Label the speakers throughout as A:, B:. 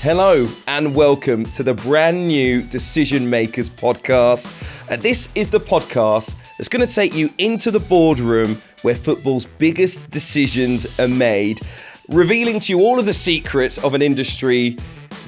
A: Hello and welcome to the brand new Decision Makers podcast. This is the podcast that's going to take you into the boardroom where football's biggest decisions are made, revealing to you all of the secrets of an industry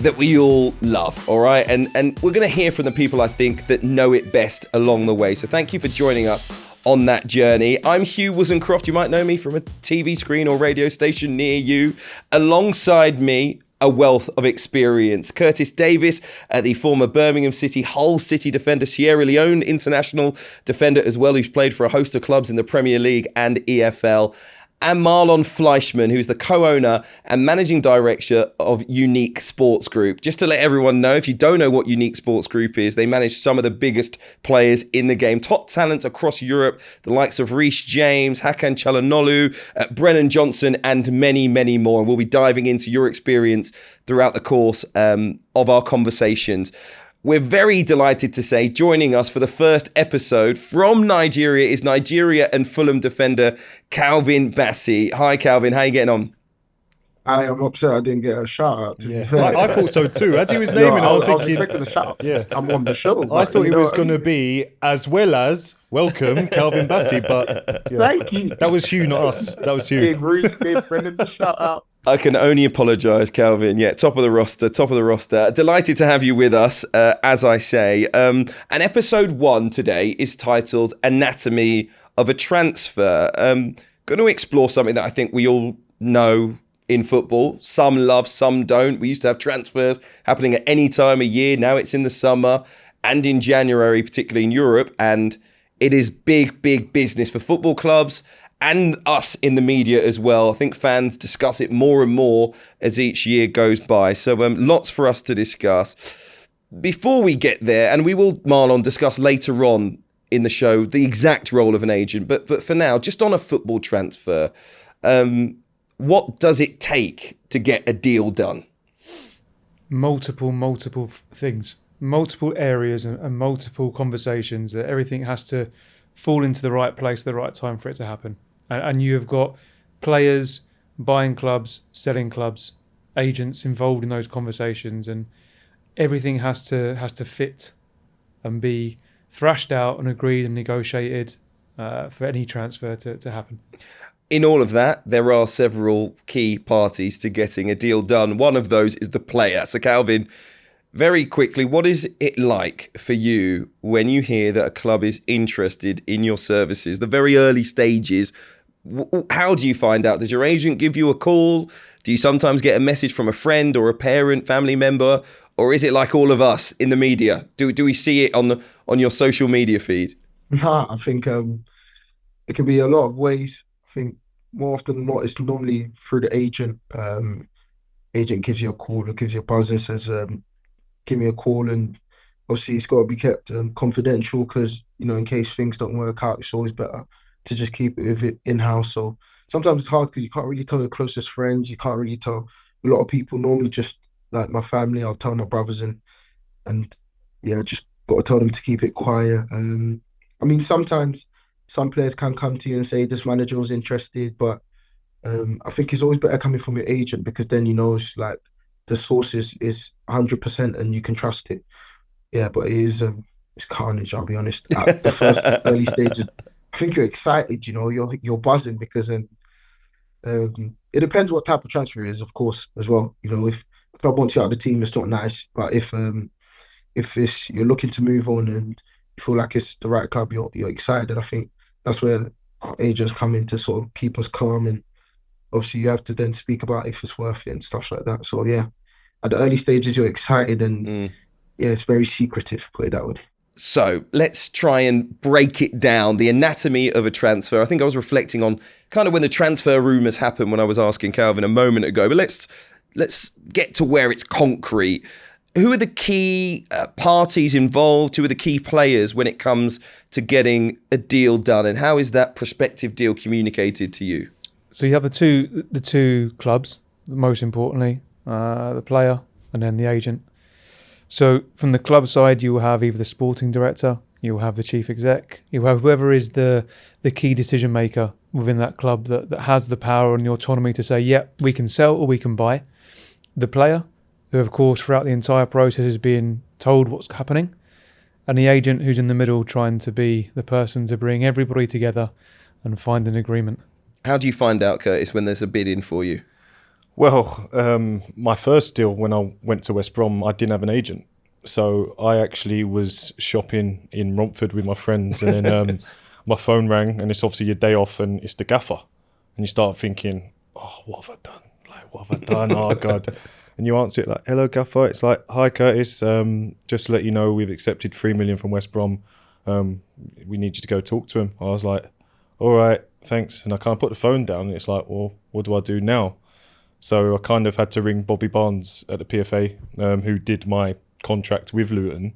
A: that we all love, all right? And we're going to hear from the people, I think, that know it best along the way. So thank you for joining us on that journey. I'm Hugh Woozencroft. You might know me from a TV screen or radio station near you. Alongside me, a wealth of experience. Curtis Davies, the former Birmingham City, Hull City defender, Sierra Leone international defender as well, who's played for a host of clubs in the Premier League and EFL. And Marlon Fleischmann, who's the co-owner and managing director of Unique Sports Group. Just to let everyone know, if you don't know what Unique Sports Group is, they manage some of the biggest players in the game. Top talent across Europe, the likes of Reece James, Hakan Çalhanoğlu, Brennan Johnson, and many, many more. And we'll be diving into your experience throughout the course of our conversations. We're very delighted to say joining us for the first episode from Nigeria is Nigeria and Fulham defender Calvin Bassey. Hi, Calvin. How are you getting on?
B: I am upset I didn't get a shout out.
C: I thought so too. As he was naming,
B: I was
C: thinking,
B: expecting a shout out. Yeah. I'm on the show.
C: I thought it was going to be as well as welcome Calvin Bassey, but
B: thank you.
C: That was Hugh, not us. That was Hugh.
B: Big Reece, big Brendan, the shout out.
A: I can only apologise, Calvin. Yeah, top of the roster. Delighted to have you with us, as I say. And episode 1 today is titled Anatomy of a Transfer. Going to explore something that I think we all know in football. Some love, some don't. We used to have transfers happening at any time of year. Now it's in the summer and in January, particularly in Europe. And it is big, big business for football clubs and us in the media as well. I think fans discuss it more and more as each year goes by. So lots for us to discuss. Before we get there, and we will, Marlon, discuss later on in the show the exact role of an agent. But for now, just on a football transfer, what does it take to get a deal done?
D: Multiple things, multiple areas and multiple conversations that everything has to fall into the right place at the right time for it to happen. And you have got players buying clubs, selling clubs, agents involved in those conversations, and everything has to fit and be thrashed out and agreed and negotiated for any transfer to happen.
A: In all of that, there are several key parties to getting a deal done. One of those is the player. So Calvin, very quickly, what is it like for you when you hear that a club is interested in your services? The very early stages, how do you find out? Does your agent give you a call? Do you sometimes get a message from a friend or a parent, family member? Or is it like all of us in the media? Do we see it on your social media feed?
B: Nah, I think it can be a lot of ways. I think more often than not, it's normally through the agent. Agent gives you a call or gives you a buzz and says, give me a call, and obviously it's got to be kept confidential because, in case things don't work out, it's always better to just keep it with it in-house. So sometimes it's hard because you can't really tell your closest friends, you can't really tell a lot of people. Normally just like my family, I'll tell my brothers and just got to tell them to keep it quiet. Sometimes some players can come to you and say this manager was interested, but I think it's always better coming from your agent because then it's like the source is 100% and you can trust it. Yeah, but it is it's carnage, I'll be honest. At the first early stages, I think you're excited, you're buzzing because it depends what type of transfer it is, of course, as well. If the club wants you out of the team, it's not nice. But if you're looking to move on and you feel like it's the right club, you're excited. And I think that's where our agents come in to sort of keep us calm, and obviously you have to then speak about if it's worth it and stuff like that. So yeah, at the early stages you're excited and it's very secretive, put it that way.
A: So let's try and break it down, the anatomy of a transfer. I think I was reflecting on kind of when the transfer rumours happened when I was asking Calvin a moment ago, but let's get to where it's concrete. Who are the key parties involved? Who are the key players when it comes to getting a deal done? And how is that prospective deal communicated to you?
D: So you have the two clubs, most importantly, the player and then the agent. So from the club side, you will have either the sporting director, you will have the chief exec, you will have whoever is the key decision maker within that club that has the power and the autonomy to say, yeah, we can sell or we can buy. The player who of course throughout the entire process is being told what's happening, and the agent who's in the middle trying to be the person to bring everybody together and find an agreement.
A: How do you find out, Curtis, when there's a bid in for you?
C: Well, my first deal when I went to West Brom, I didn't have an agent. So I actually was shopping in Romford with my friends, and then my phone rang, and it's obviously your day off, and it's the gaffer. And you start thinking, oh, what have I done? What have I done? Oh, God. And you answer it like, hello, gaffer. It's like, hi, Curtis. Just to let you know, we've accepted 3 million from West Brom. We need you to go talk to him. I was like, all right, thanks. And I kind of put the phone down, and it's like, well, what do I do now? So I kind of had to ring Bobby Barnes at the PFA, who did my contract with Luton.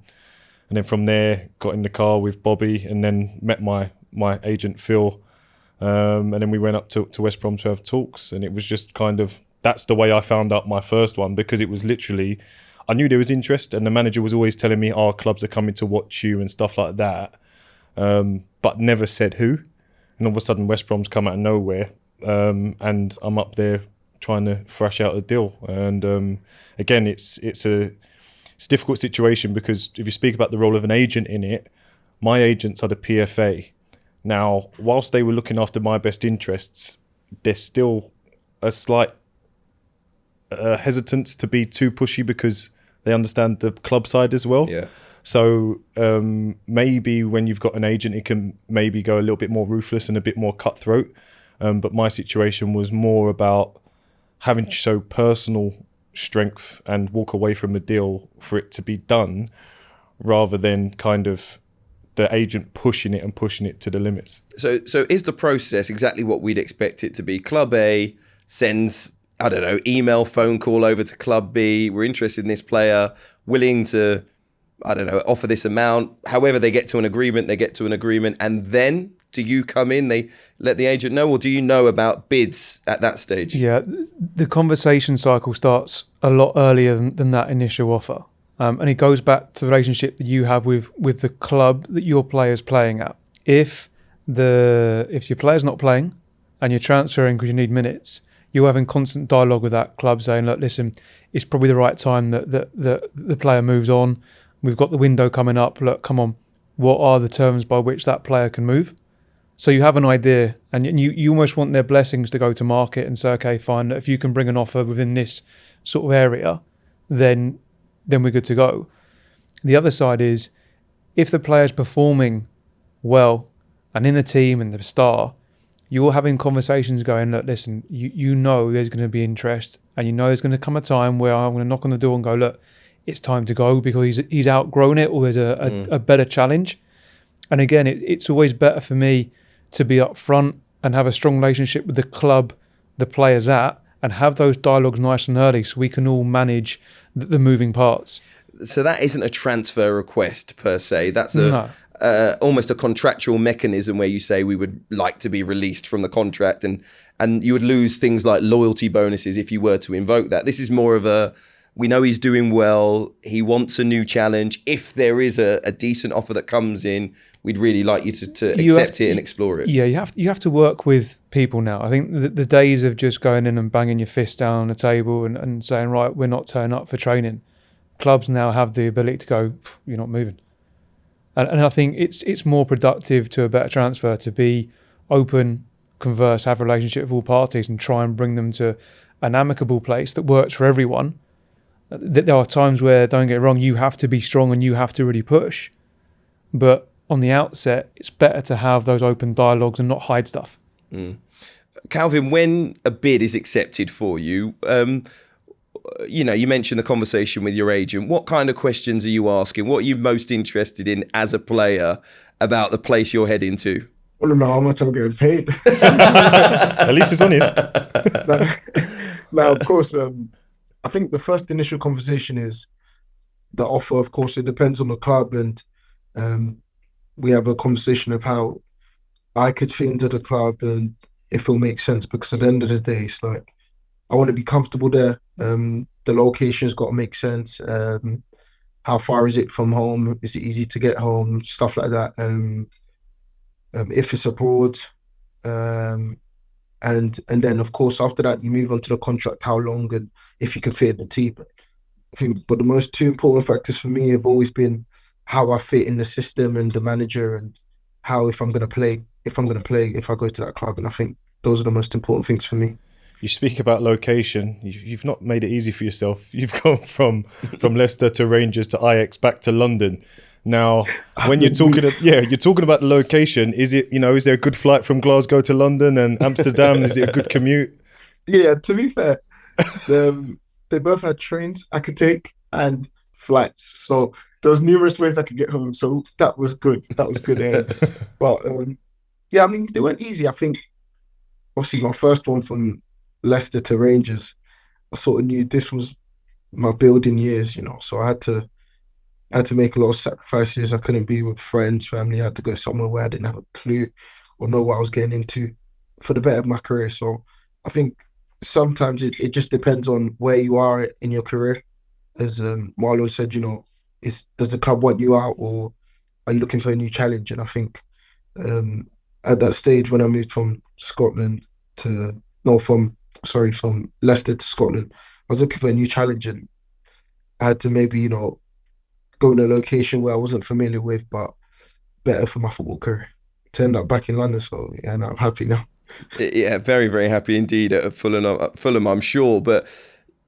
C: And then from there, got in the car with Bobby, and then met my agent, Phil. And then we went up to West Brom to have talks. And it was just kind of, that's the way I found out my first one, because it was literally, I knew there was interest, and the manager was always telling me, our clubs are coming to watch you and stuff like that, but never said who. And all of a sudden, West Brom's come out of nowhere, and I'm up there trying to thrash out a deal. And again, it's a difficult situation, because if you speak about the role of an agent in it, my agents are the PFA. Now, whilst they were looking after my best interests, there's still a slight hesitance to be too pushy, because they understand the club side as well.
A: Yeah.
C: So maybe when you've got an agent, it can maybe go a little bit more ruthless and a bit more cutthroat. But my situation was more about having to show personal strength and walk away from the deal for it to be done, rather than kind of the agent pushing it to the limits.
A: So is the process exactly what we'd expect it to be? Club A sends, I don't know, email, phone call over to Club B. We're interested in this player, willing to, I don't know, offer this amount. However they get to an agreement, and then do you come in, they let the agent know, or do you know about bids at that stage?
D: Yeah, the conversation cycle starts a lot earlier than that initial offer. And it goes back to the relationship that you have with the club that your player's playing at. If your player's not playing and you're transferring because you need minutes, you're having constant dialogue with that club saying, look, listen, it's probably the right time that the player moves on. We've got the window coming up. Look, come on, what are the terms by which that player can move? So you have an idea, and you almost want their blessings to go to market and say, okay, fine, if you can bring an offer within this sort of area, then we're good to go. The other side is, if the player's performing well and in the team and the star, you're having conversations going, look, listen, you know there's going to be interest, and you know there's going to come a time where I'm going to knock on the door and go, look, it's time to go because he's outgrown it, or there's a better challenge. And again, it's always better for me to be up front and have a strong relationship with the club the player's at, and have those dialogues nice and early so we can all manage the moving parts.
A: So that isn't a transfer request per se. That's almost a contractual mechanism where you say we would like to be released from the contract, and you would lose things like loyalty bonuses if you were to invoke that. This is more of a, we know he's doing well, he wants a new challenge. If there is a decent offer that comes in, we'd really like you to accept it and explore it.
D: Yeah, you have to work with people now. I think the days of just going in and banging your fist down on the table and saying, right, we're not turning up for training. Clubs now have the ability to go, you're not moving. And I think it's more productive to a better transfer to be open, converse, have a relationship with all parties, and try and bring them to an amicable place that works for everyone. There are times where, don't get it wrong, you have to be strong and you have to really push. But on the outset, it's better to have those open dialogues and not hide stuff.
A: Calvin, when a bid is accepted for you, you mentioned the conversation with your agent. What kind of questions are you asking? What are you most interested in as a player about the place you're heading to?
B: I want to know how much I'm getting paid.
C: At least it's honest.
B: Now, of course, I think the first initial conversation is the offer. Of course, it depends on the club, and we have a conversation of how I could fit into the club and if it'll make sense, because at the end of the day, it's like, I want to be comfortable there. The location's got to make sense. How far is it from home? Is it easy to get home? Stuff like that. If it's abroad. And then, of course, after that, you move on to the contract, how long, and if you can fit in the team. but the most two important factors for me have always been how I fit in the system and the manager, and how if I'm gonna play, if I go to that club. And I think those are the most important things for me.
C: You speak about location. You've not made it easy for yourself. You've gone from Leicester to Rangers to Ajax back to London. Now, when you're talking, you're talking about the location. Is it, is there a good flight from Glasgow to London and Amsterdam? Is it a good commute?
B: Yeah, to be fair, they both had trains I could take and flights. So there was numerous ways I could get home. So that was good. That was good. But yeah, I mean, they weren't easy. I think obviously my first one from Leicester to Rangers, I sort of knew this was my building years, so I had to make a lot of sacrifices. I couldn't be with friends, family. I had to go somewhere where I didn't have a clue or know what I was getting into for the better of my career. So I think sometimes it just depends on where you are in your career. As Marlon said, does the club want you out, or are you looking for a new challenge? And I think at that stage when I moved from from Leicester to Scotland, I was looking for a new challenge, and I had to maybe, go in a location where I wasn't familiar with, but better for my football career. To end up back in London, so yeah, no, I'm happy now.
A: Yeah, very, very happy indeed at Fulham, I'm sure. But,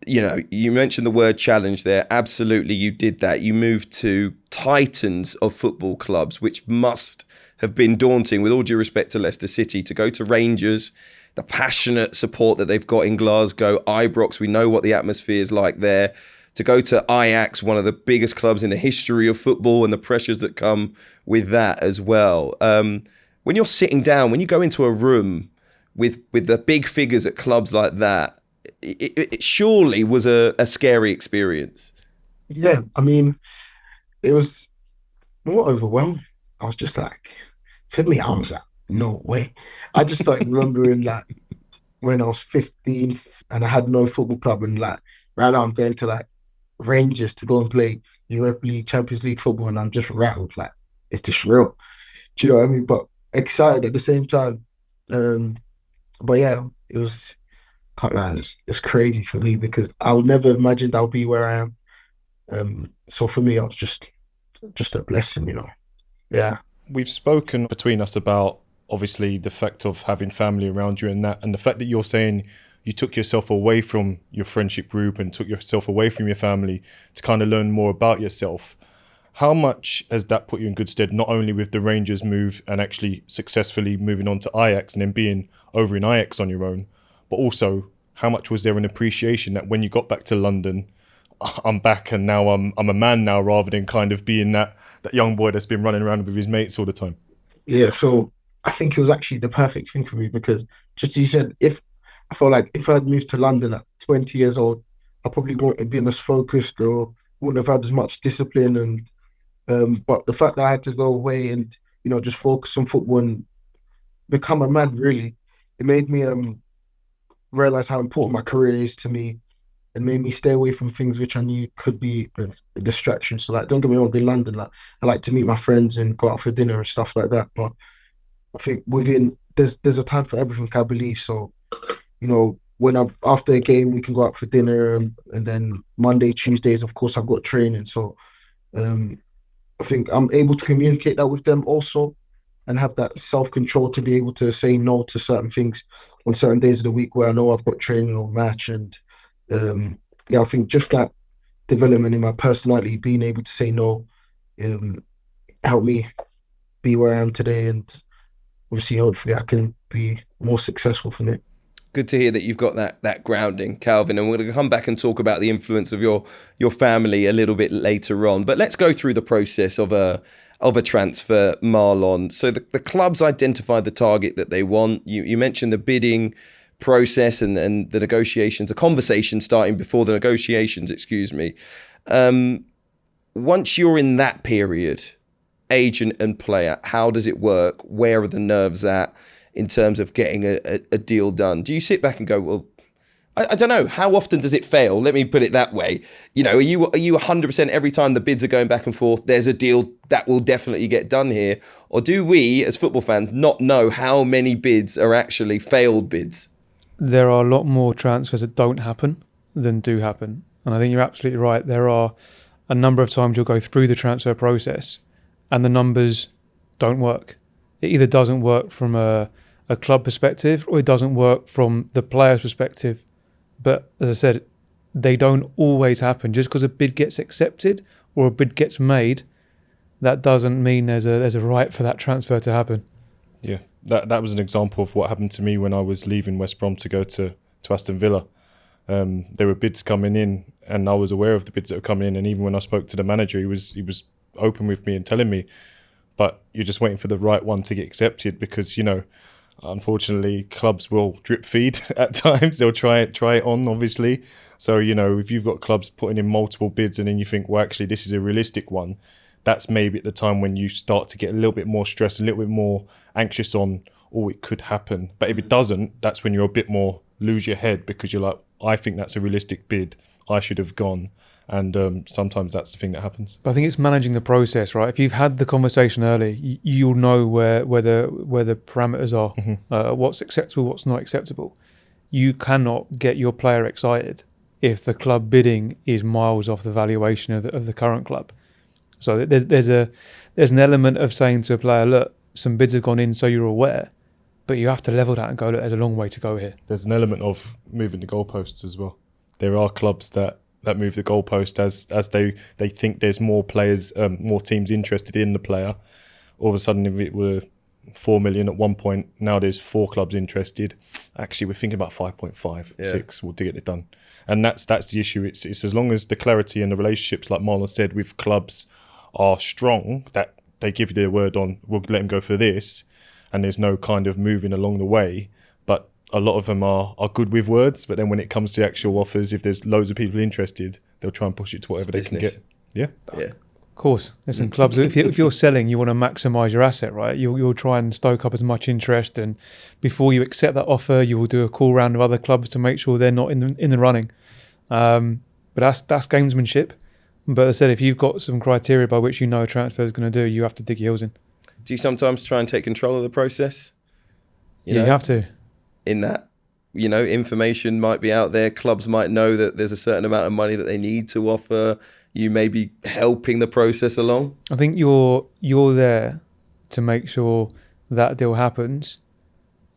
A: you mentioned the word challenge there. Absolutely, you did that. You moved to titans of football clubs, which must have been daunting, with all due respect to Leicester City, to go to Rangers, the passionate support that they've got in Glasgow, Ibrox, we know what the atmosphere is like there, to go to Ajax, one of the biggest clubs in the history of football, and the pressures that come with that as well. When you're sitting down, when you go into a room with the big figures at clubs like that, it surely was a scary experience.
B: Yeah, I mean, it was more overwhelming. I was just like, for me, I was like, no way. I just started remembering like when I was 15 and I had no football club, and like right now I'm going to like Rangers to go and play Europa League, Champions League football, and I'm just rattled. Like, it's just real. Do you know what I mean? But excited at the same time. But yeah, it was, can't lie, it was crazy for me because I would never imagined I'll be where I am. So for me, I was just a blessing, Yeah.
C: We've spoken between us about obviously the fact of having family around you and that, and the fact that you're saying you took yourself away from your friendship group and took yourself away from your family to kind of learn more about yourself. How much has that put you in good stead, not only with the Rangers move and actually successfully moving on to Ajax and then being over in Ajax on your own, but also how much was there an appreciation that when you got back to London, I'm back and now I'm a man now, rather than kind of being that young boy that's been running around with his mates all the time?
B: Yeah, so I think it was actually the perfect thing for me because, just as you said, I felt like if I'd moved to London at 20 years old, I probably wouldn't have been as focused or wouldn't have had as much discipline. And but the fact that I had to go away and just focus on football and become a man, really, it made me realize how important my career is to me, and made me stay away from things which I knew could be a distraction. So like, don't get me wrong, in London, like I like to meet my friends and go out for dinner and stuff like that. But I think there's a time for everything, I believe. So, when after a game, we can go out for dinner, and then Monday, Tuesdays, of course, I've got training. So I think I'm able to communicate that with them also, and have that self-control to be able to say no to certain things on certain days of the week where I know I've got training or match. And I think just that development in my personality, being able to say no, helped me be where I am today, and obviously hopefully I can be more successful from it.
A: Good to hear that you've got that grounding, Calvin, and we're going to come back and talk about the influence of your family a little bit later on. But let's go through the process of a transfer, Marlon. So the clubs identify the target that they want. You mentioned the bidding process and the negotiations, the conversation starting before the negotiations, excuse me. Once you're in that period, agent and player, how does it work? Where are the nerves at in terms of getting a deal done? Do you sit back and go, well, I don't know, how often does it fail? Let me put it that way. Are you 100% every time the bids are going back and forth, there's a deal that will definitely get done here? Or do we, as football fans, not know how many bids are actually failed bids?
D: There are a lot more transfers that don't happen than do happen. And I think you're absolutely right. There are a number of times you'll go through the transfer process and the numbers don't work. It either doesn't work from a club perspective or it doesn't work from the player's perspective. But as I said, they don't always happen. Just because a bid gets accepted or a bid gets made, that doesn't mean there's a right for that transfer to happen.
C: Yeah, that was an example of what happened to me when I was leaving West Brom to go to Aston Villa. There were bids coming in, and I was aware of the bids that were coming in. And even when I spoke to the manager, he was open with me and telling me, but you're just waiting for the right one to get accepted because, you know, unfortunately, clubs will drip feed at times. They'll try it on, obviously. So, you know, if you've got clubs putting in multiple bids and then you think, well, actually, this is a realistic one, that's maybe at the time when you start to get a little bit more stressed, a little bit more anxious on, oh, it could happen. But if it doesn't, that's when you're a bit more lose your head because you're like, I think that's a realistic bid. I should have gone. And sometimes that's the thing that happens.
D: But I think it's managing the process, right? If you've had the conversation early, you'll know where the parameters are, what's acceptable, what's not acceptable. You cannot get your player excited if the club bidding is miles off the valuation of the current club. So there's an element of saying to a player, look, some bids have gone in, so you're aware, but you have to level that and go, look, there's a long way to go here.
C: There's an element of moving the goalposts as well. There are clubs that move the goalpost as they think there's more players, more teams interested in the player. All of a sudden, if it were 4 million at one point, now there's 4 clubs interested. Actually, we're thinking about 5.5, 6 to get it done. And that's the issue. It's as long as the clarity and the relationships, like Marlon said, with clubs are strong, that they give you their word on, we'll let them go for this, and there's no kind of moving along the way. But a lot of them are good with words, but then when it comes to actual offers, if there's loads of people interested, they'll try and push it to whatever they can get. Yeah.
D: Of course. Listen, clubs, if you're selling, you want to maximise your asset, right? You'll try and stoke up as much interest, and before you accept that offer, you will do a call round of other clubs to make sure they're not in the running. But that's gamesmanship. But as I said, if you've got some criteria by which you know a transfer is going to do, you have to dig your heels in.
A: Do you sometimes try and take control of the process?
D: You have to.
A: In that, you know, information might be out there. Clubs might know that there's a certain amount of money that they need to offer. You may be helping the process along.
D: I think you're there to make sure that deal happens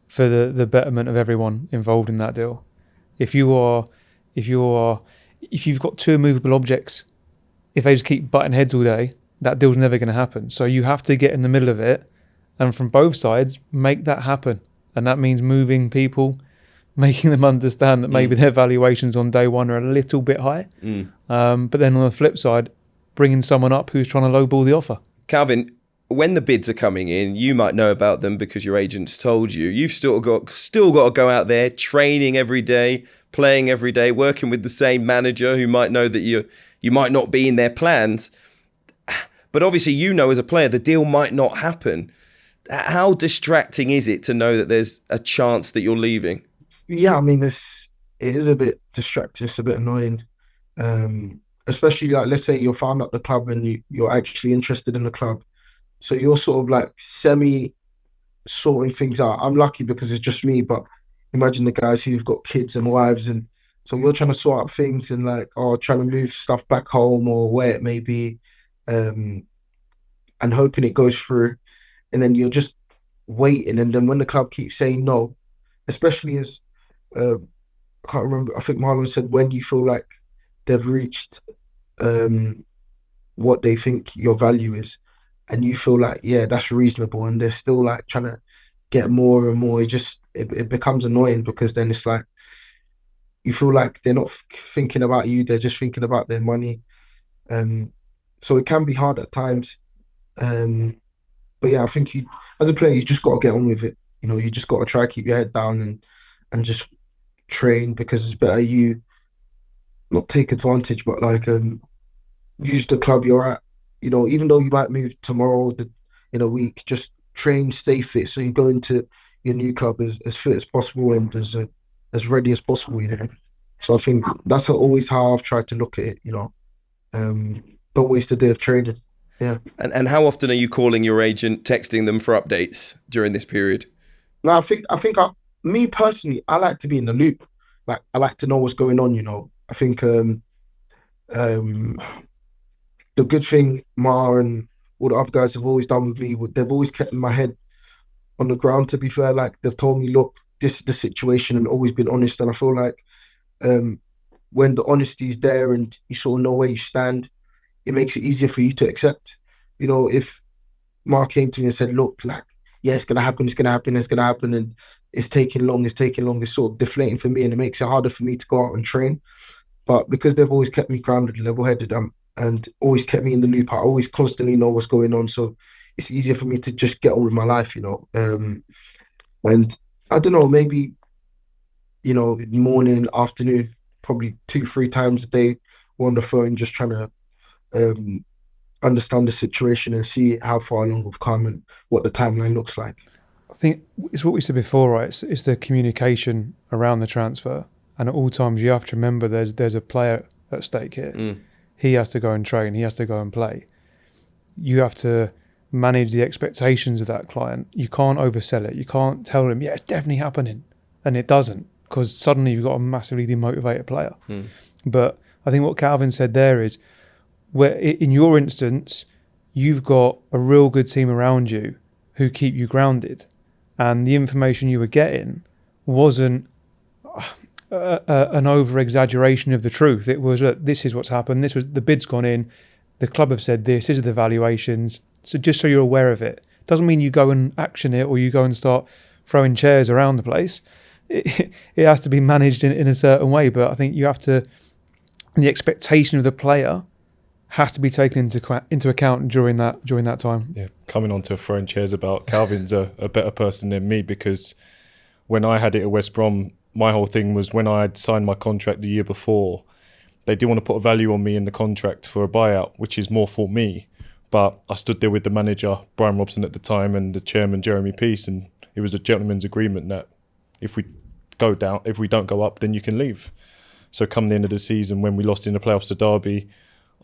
D: for the betterment of everyone involved in that deal. If you've got 2 immovable objects, if they just keep butting heads all day, that deal's never going to happen. So you have to get in the middle of it, and from both sides, make that happen. And that means moving people, making them understand that maybe their valuations on day one are a little bit high. But then on the flip side, bringing someone up who's trying to lowball the offer.
A: Calvin, when the bids are coming in, you might know about them because your agent's told you. You've still got to go out there, training every day, playing every day, working with the same manager who might know that you might not be in their plans. But obviously, you know as a player, the deal might not happen. How distracting is it to know that there's a chance that you're leaving?
B: Yeah, I mean, it is a bit distracting. It's a bit annoying. Especially, like, let's say you're found at the club and you're actually interested in the club. So you're sort of like semi-sorting things out. I'm lucky because it's just me, but imagine the guys who've got kids and wives, and so you're trying to sort out things and trying to move stuff back home or where it may be, and hoping it goes through. And then you're just waiting. And then when the club keeps saying no, especially as, I can't remember, I think Marlon said, when you feel like they've reached what they think your value is, and you feel like, yeah, that's reasonable, and they're still like trying to get more and more, it becomes annoying because then it's like, you feel like they're not thinking about you, they're just thinking about their money. So it can be hard at times. But yeah, I think as a player, you just got to get on with it. You know, you just got to try to keep your head down and just train, because it's better you not take advantage, but use the club you're at. You know, even though you might move tomorrow in a week, just train, stay fit, so you go into your new club as fit as possible and as ready as possible. You know, so I think that's always how I've tried to look at it. You know, don't waste a day of training. Yeah.
A: And how often are you calling your agent, texting them for updates during this period?
B: No, I think me personally, I like to be in the loop. Like, I like to know what's going on, you know. I think Um, the good thing Ma and all the other guys have always done with me, they've always kept my head on the ground, to be fair. Like, they've told me, look, this is the situation, and always been honest. And I feel like when the honesty is there and you sort of know where you stand, it makes it easier for you to accept. You know, if Mark came to me and said, look, like, yeah, it's going to happen, and it's taking long, it's sort of deflating for me, and it makes it harder for me to go out and train. But because they've always kept me grounded, level-headed, and always kept me in the loop, I always constantly know what's going on. So it's easier for me to just get on with my life, you know. And I don't know, maybe, you know, morning, afternoon, probably 2-3 times a day, we're on the phone just trying to understand the situation and see how far along we've come and what the timeline looks like.
D: I think it's what we said before, right? It's the communication around the transfer, and at all times you have to remember there's a player at stake here. He has to go and train. He has to go and play. You have to manage the expectations of that client. You can't oversell it. You can't tell him, yeah, it's definitely happening, and it doesn't, because suddenly you've got a massively demotivated player. But I think what Calvin said there is, where in your instance, you've got a real good team around you who keep you grounded, and the information you were getting wasn't an over-exaggeration of the truth. It was, look, this is what's happened, this was the bid's gone in, the club have said this, these are the valuations, so just so you're aware of it. Doesn't mean you go and action it or you go and start throwing chairs around the place. It has to be managed in a certain way, but I think you have to, the expectation of the player has to be taken into account during that time.
C: Yeah, coming on to throwing chairs about, Calvin's a better person than me, because when I had it at West Brom, my whole thing was, when I had signed my contract the year before, they did want to put a value on me in the contract for a buyout, which is more for me. But I stood there with the manager, Brian Robson at the time, and the chairman, Jeremy Peace, and it was a gentleman's agreement that if we don't go up, then you can leave. So come the end of the season, when we lost in the playoffs to Derby,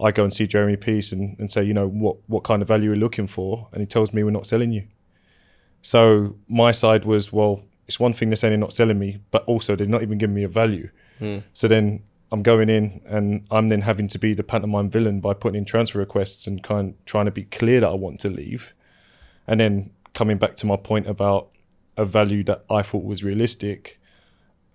C: I go and see Jeremy Peace and say, you know, what kind of value we're looking for, and he tells me, we're not selling you. So my side was, well, it's one thing they're saying they're not selling me, but also they're not even giving me a value. So then I'm going in and I'm then having to be the pantomime villain by putting in transfer requests and trying to be clear that I want to leave. And then coming back to my point about a value that I thought was realistic,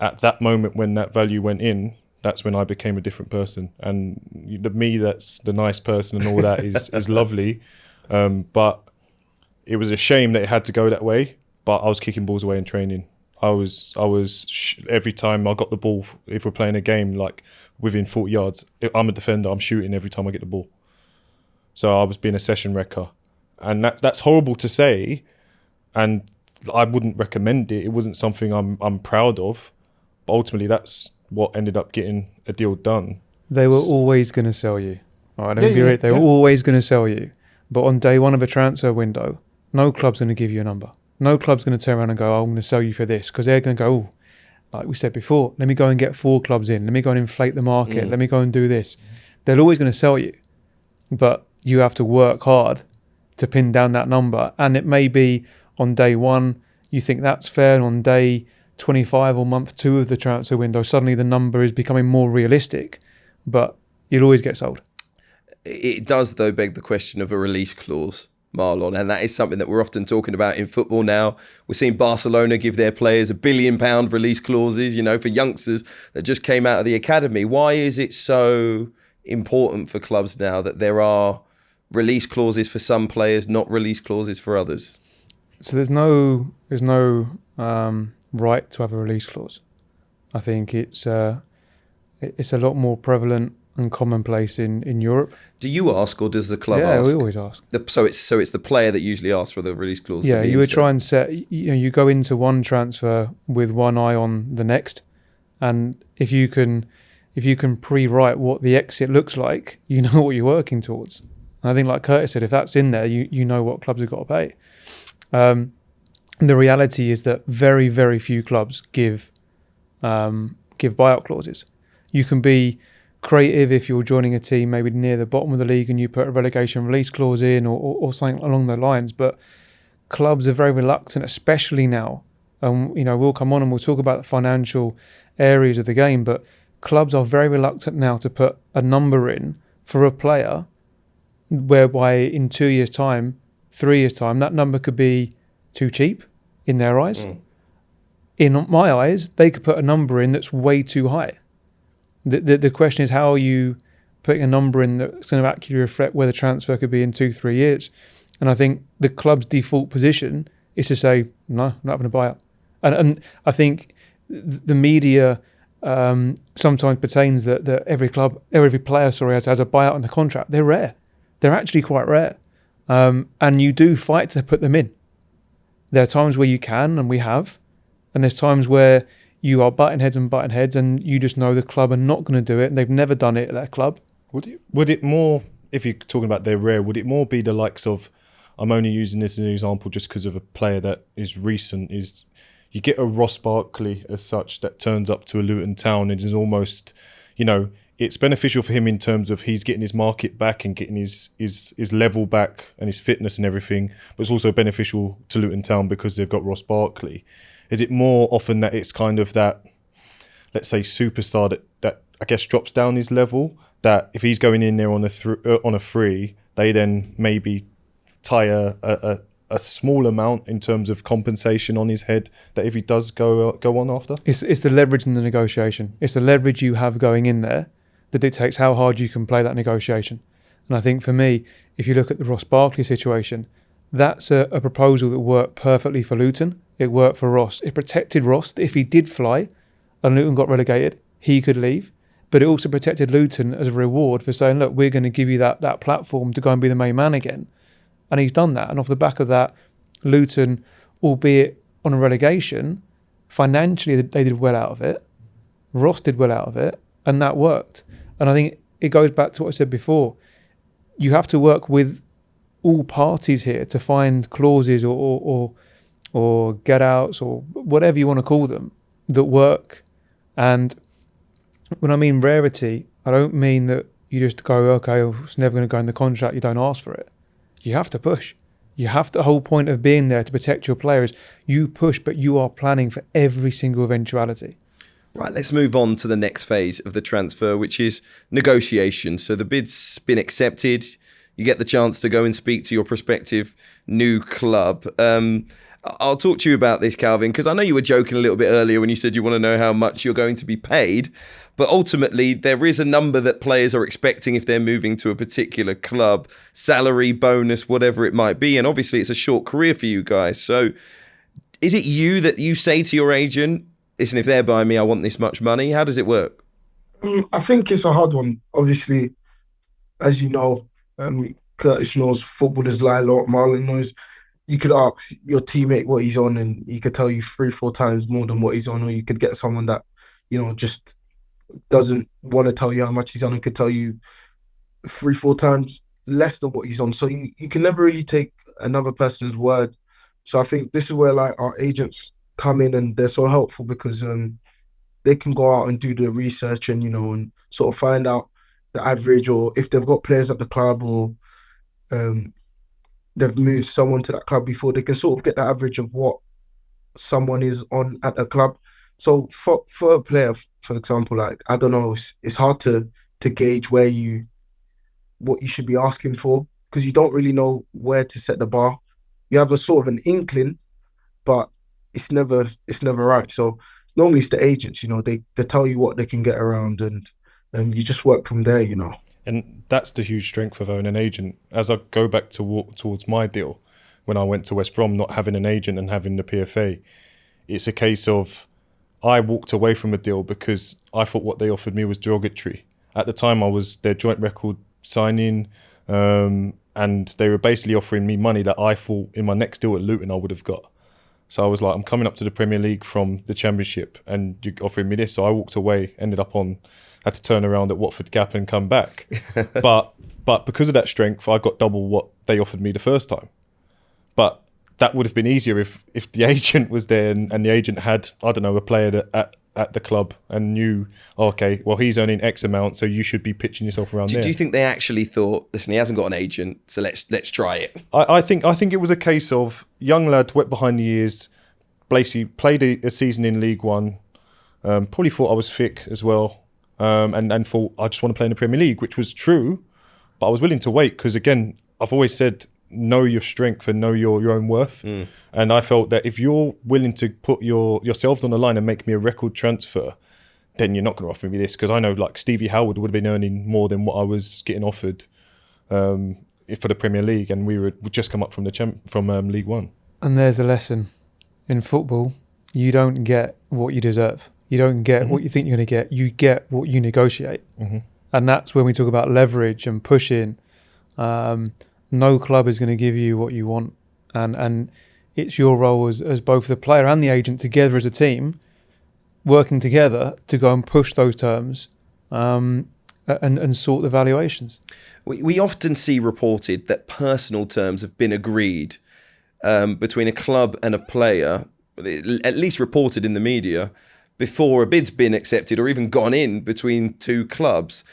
C: at that moment when that value went in, that's when I became a different person. And me that's the nice person and all that is lovely. But it was a shame that it had to go that way. But I was kicking balls away in training. I was every time I got the ball, if we're playing a game, like within 40 yards, I'm a defender, I'm shooting every time I get the ball. So I was being a session wrecker. And that's horrible to say, and I wouldn't recommend it. It wasn't something I'm proud of. But ultimately, that's what ended up getting a deal done.
D: They were always going to sell you. All right, they were always going to sell you. But on day one of a transfer window, no club's going to give you a number. No club's going to turn around and go, I'm going to sell you for this, because they're going to go, like we said before, let me go and get 4 clubs in. Let me go and inflate the market. Let me go and do this. They're always going to sell you. But you have to work hard to pin down that number. And it may be on day one, you think that's fair, and on day 25 or month 2 of the transfer window, suddenly the number is becoming more realistic, but you'll always get sold.
A: It does, though, beg the question of a release clause, Marlon, and that is something that we're often talking about in football now. We're seeing Barcelona give their players £1 billion release clauses, you know, for youngsters that just came out of the academy. Why is it so important for clubs now that there are release clauses for some players, not release clauses for others?
D: So there's no right to have a release clause. I think it's a lot more prevalent and commonplace in Europe.
A: Do you ask, or does the club ask?
D: Yeah, we always ask.
A: So it's the player that usually asks for the release clause.
D: Yeah,
A: to be
D: you would
A: instead.
D: try and set. You go into one transfer with one eye on the next, and if you can pre-write what the exit looks like, you know what you're working towards. And I think, like Curtis said, if that's in there, you know what clubs have got to pay. The reality is that very, very few clubs give buyout clauses. You can be creative if you're joining a team maybe near the bottom of the league and you put a relegation release clause in or something along those lines. But clubs are very reluctant, especially now. We'll come on and we'll talk about the financial areas of the game, but clubs are very reluctant now to put a number in for a player whereby in 2 years' time, 3 years' time, that number could be too cheap in their eyes. In my eyes, they could put a number in that's way too high. The question is, how are you putting a number in that's going to accurately reflect where the transfer could be in 2-3 years? And I think the club's default position is to say, no, I'm not having a buyout. And I think the media sometimes pertains that every player has a buyout in the contract. They're rare. They're actually quite rare. And you do fight to put them in. There are times where you can, and we have. And there's times where you are butting heads, and you just know the club are not going to do it, and they've never done it at that club.
C: Would it more, if you're talking about they're rare, would it more be the likes of, I'm only using this as an example just because of a player that is recent, is you get a Ross Barkley as such that turns up to a Luton Town and is almost, it's beneficial for him in terms of he's getting his market back and getting his level back and his fitness and everything, but it's also beneficial to Luton Town because they've got Ross Barkley. Is it more often that it's kind of that, let's say, superstar that I guess drops down his level, that if he's going in there on a free, they then maybe tie a small amount in terms of compensation on his head, that if he does go on after?
D: It's the leverage in the negotiation. It's the leverage you have going in there that dictates how hard you can play that negotiation. And I think for me, if you look at the Ross Barkley situation, that's a proposal that worked perfectly for Luton. It worked for Ross. It protected Ross that if he did fly and Luton got relegated, he could leave. But it also protected Luton as a reward for saying, look, we're going to give you that platform to go and be the main man again. And he's done that. And off the back of that, Luton, albeit on a relegation, financially they did well out of it. Ross did well out of it. And that worked. And I think it goes back to what I said before. You have to work with all parties here to find clauses or get outs or whatever you want to call them that work. And when I mean rarity, I don't mean that you just go, okay, it's never going to go in the contract, you don't ask for it. You have to push. The whole point of being there to protect your players, you push, but you are planning for every single eventuality.
A: Right, let's move on to the next phase of the transfer, which is negotiation. So the bid's been accepted. You get the chance to go and speak to your prospective new club. I'll talk to you about this, Calvin, because I know you were joking a little bit earlier when you said you want to know how much you're going to be paid. But ultimately, there is a number that players are expecting if they're moving to a particular club, salary, bonus, whatever it might be. And obviously, it's a short career for you guys. So is it you that you say to your agent, listen, if they're buying me, I want this much money? How does it work?
B: I think it's a hard one. Obviously, as you know, Curtis knows footballers lie a lot. Marlon knows. You could ask your teammate what he's on and he could tell you 3-4 times more than what he's on, or you could get someone that, just doesn't want to tell you how much he's on and could tell you 3-4 times less than what he's on. So you can never really take another person's word. So I think this is where our agents come in and they're so helpful because they can go out and do the research and, and sort of find out the average, or if they've got players at the club or they've moved someone to that club before, they can sort of get the average of what someone is on at a club. So for a player, for example, I don't know, it's hard to gauge what you should be asking for because you don't really know where to set the bar. You have a sort of an inkling, but it's never right. So normally it's the agents, they tell you what they can get around and you just work from there,
C: And that's the huge strength of owning an agent. As I go back towards my deal, when I went to West Brom, not having an agent and having the PFA, it's a case of I walked away from a deal because I thought what they offered me was derogatory. At the time, I was their joint record signing, and they were basically offering me money that I thought in my next deal at Luton I would have got. So I was like, I'm coming up to the Premier League from the Championship and you're offering me this. So I walked away, had to turn around at Watford Gap and come back. But because of that strength, I got double what they offered me the first time. But that would have been easier if the agent was there and the agent had, I don't know, a player at the club and knew, okay, well, he's earning X amount, so you should be pitching yourself around there.
A: Do you think they actually thought, listen, he hasn't got an agent, so let's try it?
C: I think it was a case of young lad, wet behind the ears. Bassey played a season in League One. Probably thought I was thick as well. and thought I just want to play in the Premier League, which was true, but I was willing to wait because, again, I've always said know your strength and know your own worth. And I felt that if you're willing to put yourselves on the line and make me a record transfer, then you're not going to offer me this, because I know like Stevie Howard would have been earning more than what I was getting offered for the Premier League, and we'd just come up from League One.
D: And there's a lesson in football: you don't get what you deserve. You don't get what you think you're going to get. You get what you negotiate, and that's when we talk about leverage and pushing. No club is going to give you what you want, and it's your role as both the player and the agent together as a team, working together to go and push those terms and sort the valuations.
A: We often see reported that personal terms have been agreed between a club and a player, at least reported in the media, before a bid's been accepted or even gone in between two clubs.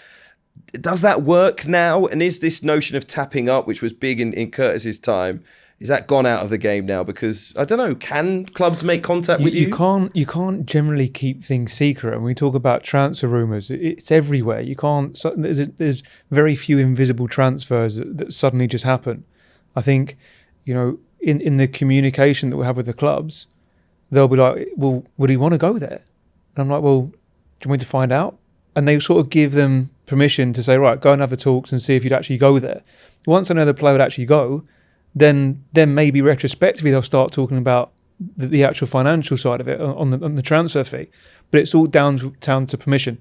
A: Does that work now? And is this notion of tapping up, which was big in Curtis's time, is that gone out of the game now? Because, I don't know, can clubs make contact with you?
D: You can't generally keep things secret. And we talk about transfer rumours, it's everywhere. You can't. There's very few invisible transfers that suddenly just happen. I think, in the communication that we have with the clubs, they'll be like, well, would he want to go there? And I'm like, well, do you want me to find out? And they sort of give them permission to say, right, go and have the talks and see if you'd actually go there. Once another player would actually go, then maybe retrospectively they'll start talking about the actual financial side of it on the transfer fee. But it's all down to permission.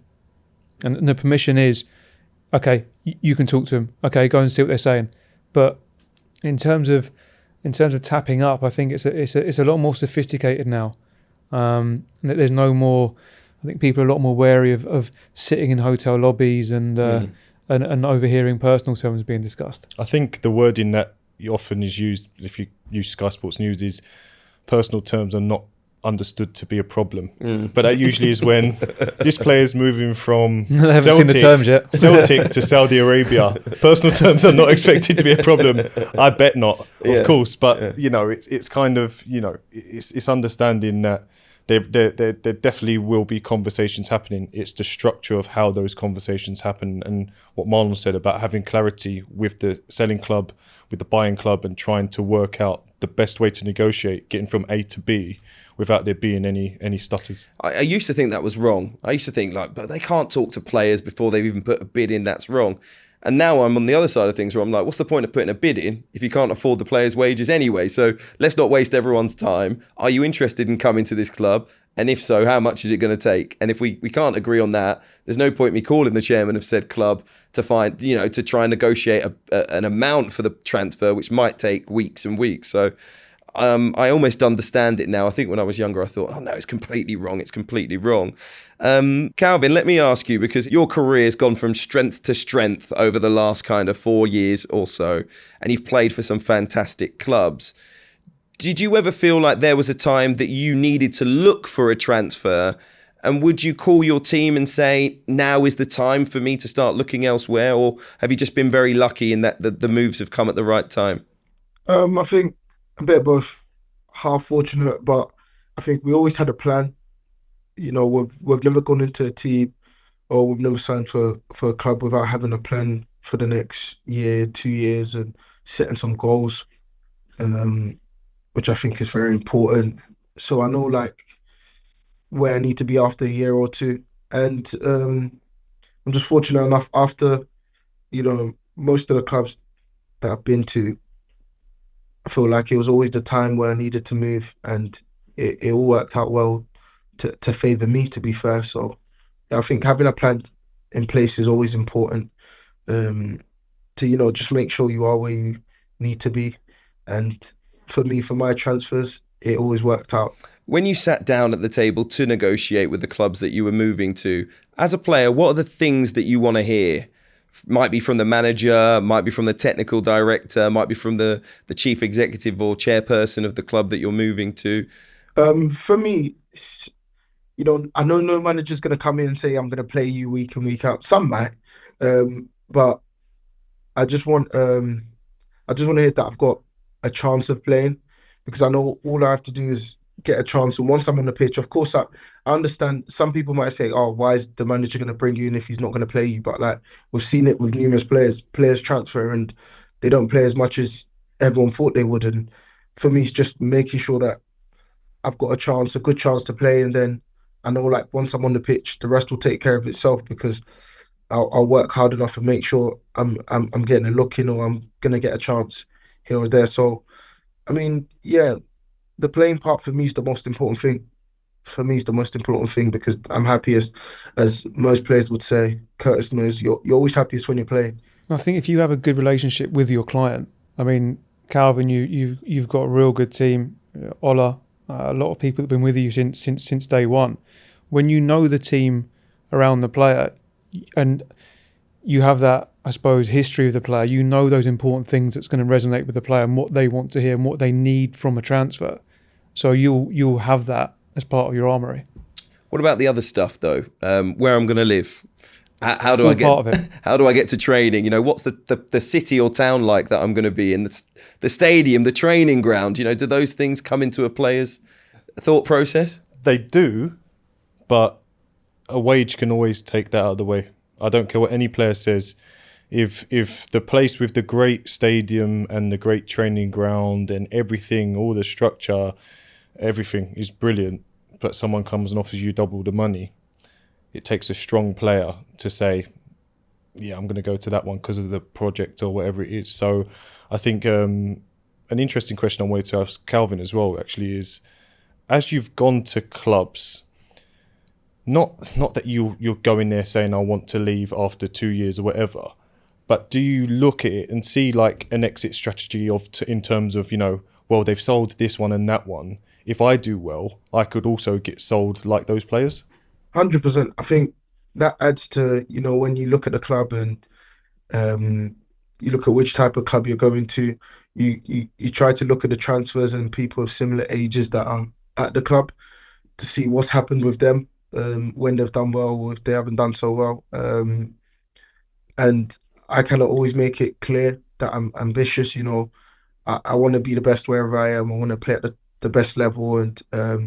D: And the permission is, okay, you can talk to them. Okay, go and see what they're saying. But in terms of tapping up, I think it's a lot more sophisticated now. There's no more. I think people are a lot more wary of sitting in hotel lobbies and overhearing personal terms being discussed.
C: I think the wording that often is used, if you use Sky Sports News, is personal terms are not understood to be a problem. But that usually is when this player's moving from Celtic to Saudi Arabia. Personal terms are not expected to be a problem. I bet not, of course. But it's kind of it's understanding that there definitely will be conversations happening. It's the structure of how those conversations happen, and what Marlon said about having clarity with the selling club, with the buying club, and trying to work out the best way to negotiate, getting from A to B without there being any stutters.
A: I used to think that was wrong. I used to think but they can't talk to players before they've even put a bid in. That's wrong. And now I'm on the other side of things where I'm like, what's the point of putting a bid in if you can't afford the players' wages anyway? So let's not waste everyone's time. Are you interested in coming to this club? And if so, how much is it going to take? And if we can't agree on that, there's no point me calling the chairman of said club to find, to try and negotiate an amount for the transfer, which might take weeks and weeks. So I almost understand it now. I think when I was younger, I thought, oh no, it's completely wrong. It's completely wrong. Calvin, let me ask you, because your career has gone from strength to strength over the last kind of 4 years or so, and you've played for some fantastic clubs. Did you ever feel like there was a time that you needed to look for a transfer? And would you call your team and say, now is the time for me to start looking elsewhere? Or have you just been very lucky in that the moves have come at the right time?
B: I think a bit of both. Half fortunate, but I think we always had a plan. We've never gone into a team, or we've never signed for a club without having a plan for the next year, 2 years, and setting some goals, which I think is very important. So I know where I need to be after a year or two, and I'm just fortunate enough after most of the clubs that I've been to, I feel like it was always the time where I needed to move, and it all worked out well to favour me, to be fair. So I think having a plan in place is always important, to just make sure you are where you need to be. And for me, for my transfers, it always worked out.
A: When you sat down at the table to negotiate with the clubs that you were moving to, as a player, what are the things that you want to hear? Might be from the manager, might be from the technical director, might be from the chief executive or chairperson of the club that you're moving to.
B: For me, I know no manager's going to come in and say, I'm going to play you week in, week out. Some might, but I just want to hear that I've got a chance of playing, because I know all I have to do is get a chance. And once I'm on the pitch, of course, I understand some people might say, oh, why is the manager going to bring you in if he's not going to play you? But like, we've seen it with numerous players transfer and they don't play as much as everyone thought they would. And for me, it's just making sure that I've got a good chance to play. And then I know, like, once I'm on the pitch, the rest will take care of itself, because I'll work hard enough and make sure I'm getting a look in, or I'm going to get a chance here or there. So, I mean, yeah, the playing part for me is the most important thing. Because I'm happiest, as most players would say. Curtis knows, you're always happiest when you're playing.
D: I think if you have a good relationship with your client, I mean, Calvin, you've got a real good team. Ola, a lot of people have been with you since day one. When you know the team around the player, and you have that, I suppose, history of the player, you know those important things that's going to resonate with the player and what they want to hear and what they need from a transfer. So you'll have that as part of your armoury.
A: What about the other stuff though? Where I'm going to live? How do I get
D: part of it.
A: How do I get to training? You know, what's the city or town like that I'm going to be in? The stadium, the training ground. You know, do those things come into a player's thought process?
C: They do, but a wage can always take that out of the way. I don't care what any player says. If the place with the great stadium and the great training ground and everything, all the structure, everything is brilliant, but someone comes and offers you double the money, it takes a strong player to say, yeah, I'm going to go to that one because of the project or whatever it is. So I think an interesting question I wanted to ask Calvin as well, actually, is as you've gone to clubs, not that you're going there saying I want to leave after 2 years or whatever, but do you look at it and see like an exit strategy in terms of, you know, well, they've sold this one and that one. If I do well, I could also get sold like those players?
B: 100%. I think that adds to, you know, when you look at the club and you look at which type of club you're going to, you try to look at the transfers and people of similar ages that are at the club to see what's happened with them, when they've done well or if they haven't done so well. And I kind of always make it clear that I'm ambitious. You know, I want to be the best wherever I am. I want to play at the best level. And I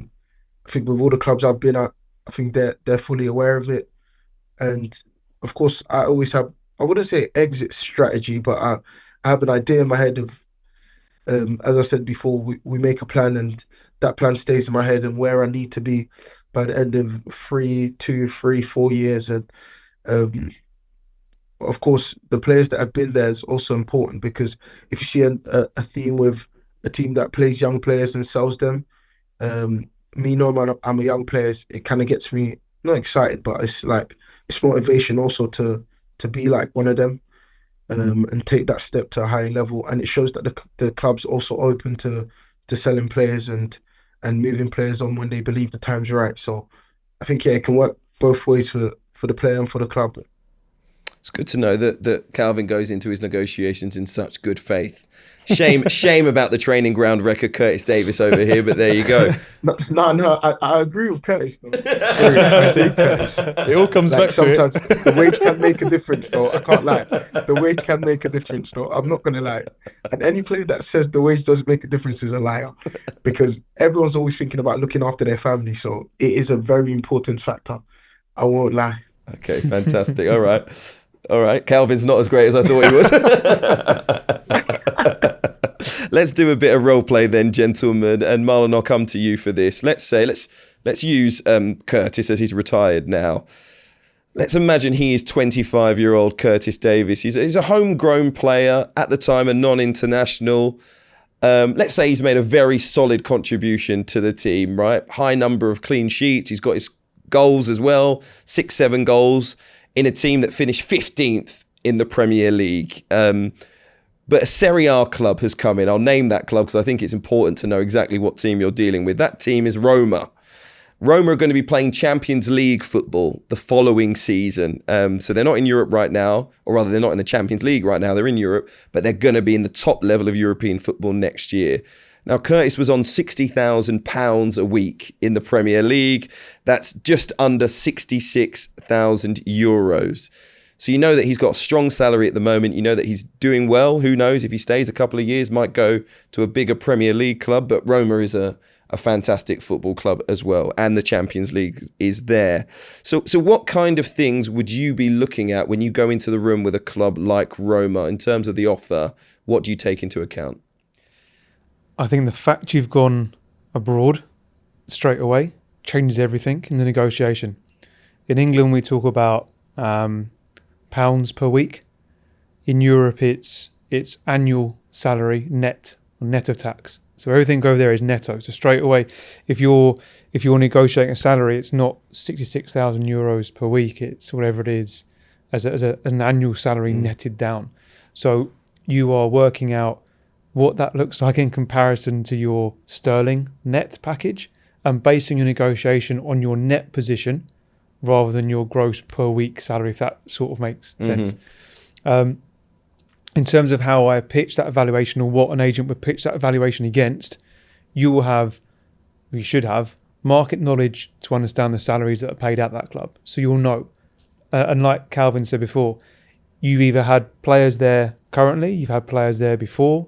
B: think with all the clubs I've been at, I think they're fully aware of it. And of course, I always have, I wouldn't say exit strategy, but I have an idea in my head of, as I said before, we make a plan and that plan stays in my head and where I need to be by the end of 2, 3, 4 years. And of course, the players that have been there is also important, because if you see a theme with a team that plays young players and sells them, me knowing I'm a young player, it kind of gets me not excited, but it's motivation also to be like one of them, and take that step to a higher level. And it shows that the club's also open to selling players and moving players on when they believe the time's right. So I think, yeah, it can work both ways for the player and for the club.
A: It's good to know that Calvin goes into his negotiations in such good faith. Shame about the training ground record, Curtis Davies over here, but there you go.
B: No, I agree with Curtis. Though. Sorry, I agree with Curtis.
C: It all comes back to it.
B: Sometimes the wage can make a difference, though. I can't lie. The wage can make a difference, though. I'm not going to lie. And any player that says the wage doesn't make a difference is a liar, because everyone's always thinking about looking after their family. So it is a very important factor. I won't lie.
A: Okay, fantastic. All right. Calvin's not as great as I thought he was. Let's do a bit of role play then, gentlemen. And Marlon, I'll come to you for this. Let's use Curtis, as he's retired now. Let's imagine he is 25-year-old Curtis Davies. He's a homegrown player at the time, a non-international. Let's say he's made a very solid contribution to the team, right? High number of clean sheets. He's got his goals as well, 6-7 goals in a team that finished 15th in the Premier League. But a Serie A club has come in. I'll name that club because I think it's important to know exactly what team you're dealing with. That team is Roma. Roma are going to be playing Champions League football the following season. So they're not in Europe right now, or rather they're not in the Champions League right now. They're in Europe, but they're going to be in the top level of European football next year. Now, Curtis was on £60,000 a week in the Premier League. That's just under €66,000. So you know that he's got a strong salary at the moment. You know that he's doing well. Who knows, if he stays a couple of years, might go to a bigger Premier League club. But Roma is a a fantastic football club as well, and the Champions League is there. So what kind of things would you be looking at when you go into the room with a club like Roma in terms of the offer? What do you take into account?
D: I think the fact you've gone abroad straight away changes everything in the negotiation. In England, we talk about pounds per week. In Europe, it's annual salary net of tax. So everything over there is netto. So straight away, if you're negotiating a salary, it's not 66,000 euros per week. It's whatever it is as an annual salary netted down. So you are working out what that looks like in comparison to your sterling net package, and basing your negotiation on your net position rather than your gross per week salary, if that sort of makes sense. In terms of how I pitch that evaluation, or what an agent would pitch that evaluation against, you should have market knowledge to understand the salaries that are paid at that club. So you'll know. And like Calvin said before, you've either had players there currently, you've had players there before,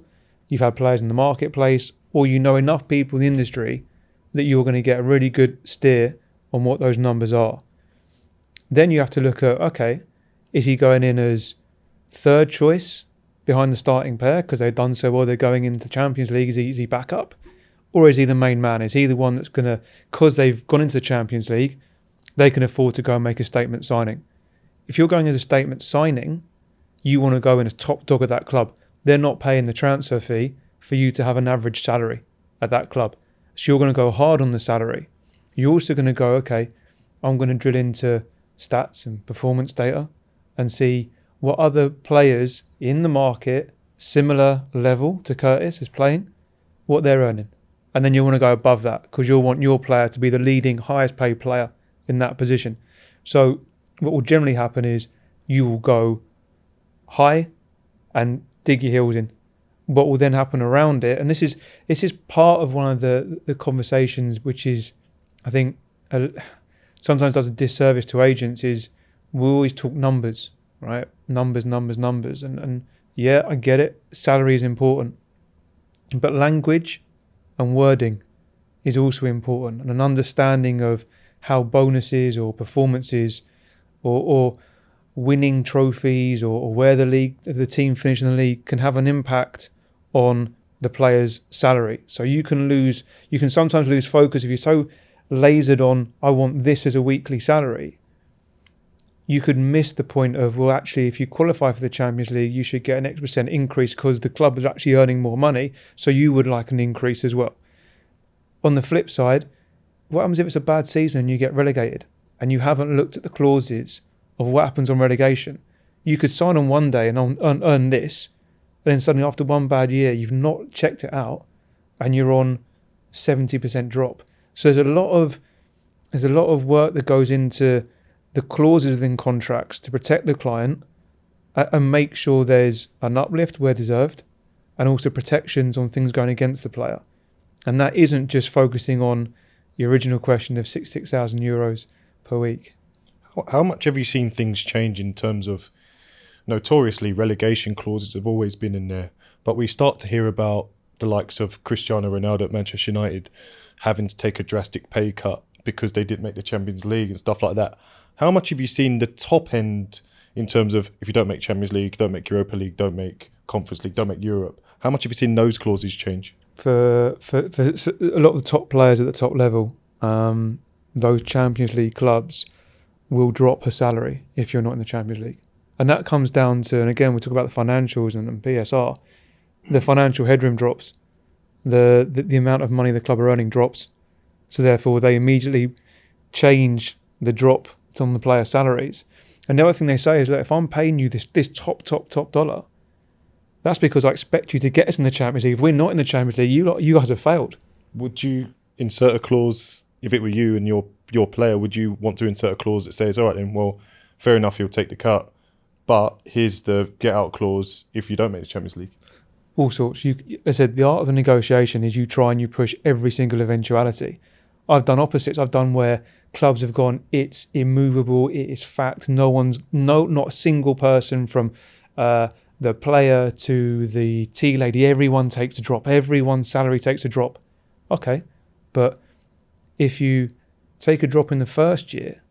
D: you've had players in the marketplace, or you know enough people in the industry that you're going to get a really good steer on what those numbers are. Then you have to look at, okay, is he going in as third choice behind the starting pair because they've done so well, they're going into Champions League? Is he backup? Or is he the main man? Is he the one that's going to, because they've gone into the Champions League, they can afford to go and make a statement signing? If you're going as a statement signing, you want to go in as top dog at that club. They're not paying the transfer fee for you to have an average salary at that club. So you're going to go hard on the salary. You're also going to go, okay, I'm going to drill into stats and performance data and see what other players in the market, similar level to Curtis is playing, what they're earning. And then you want to go above that because you'll want your player to be the leading, highest paid player in that position. So what will generally happen is you will go high and dig your heels in. What will then happen around it, and this is part of one of the conversations which is, I think, sometimes does a disservice to agents, is we always talk numbers, right? Numbers. And yeah, I get it. Salary is important. But language and wording is also important, and an understanding of how bonuses or performances or winning trophies or where the team finished in the league can have an impact on the player's salary. So you can sometimes lose focus if you're so lasered on, I want this as a weekly salary. You could miss the point of, well, actually, if you qualify for the Champions League, you should get an X% increase because the club is actually earning more money, so you would like an increase as well. On the flip side, what happens if it's a bad season and you get relegated and you haven't looked at the clauses of what happens on relegation? You could sign on one day and earn this, and then suddenly after one bad year, you've not checked it out and you're on 70% drop. So there's a lot of work that goes into the clauses within contracts to protect the client and make sure there's an uplift where deserved, and also protections on things going against the player. And that isn't just focusing on your original question of 66,000 euros per week.
C: How much have you seen things change in terms of, notoriously relegation clauses have always been in there, but we start to hear about the likes of Cristiano Ronaldo at Manchester United having to take a drastic pay cut because they didn't make the Champions League and stuff like that. How much have you seen the top end in terms of, if you don't make Champions League, don't make Europa League, don't make Conference League, don't make Europe, how much have you seen those clauses change?
D: For a lot of the top players at the top level, those Champions League clubs will drop a salary if you're not in the Champions League. And that comes down to, and again, we talk about the financials and PSR, the financial headroom drops. The amount of money the club are earning drops. So therefore, they immediately change the drop on the player salaries. And the other thing they say is that if I'm paying you this top dollar, that's because I expect you to get us in the Champions League. If we're not in the Champions League, you guys have failed.
C: Would you insert a clause, if it were you and your player, would you want to insert a clause that says, all right then, well, fair enough, he'll take the cut, but here's the get out clause if you don't make the Champions League?
D: All sorts. As I said, the art of the negotiation is you try and you push every single eventuality. I've done opposites. I've done where clubs have gone, it's immovable, it is fact. Not a single person from the player to the tea lady, everyone takes a drop. Everyone's salary takes a drop. Okay, But if you take a drop in the first year,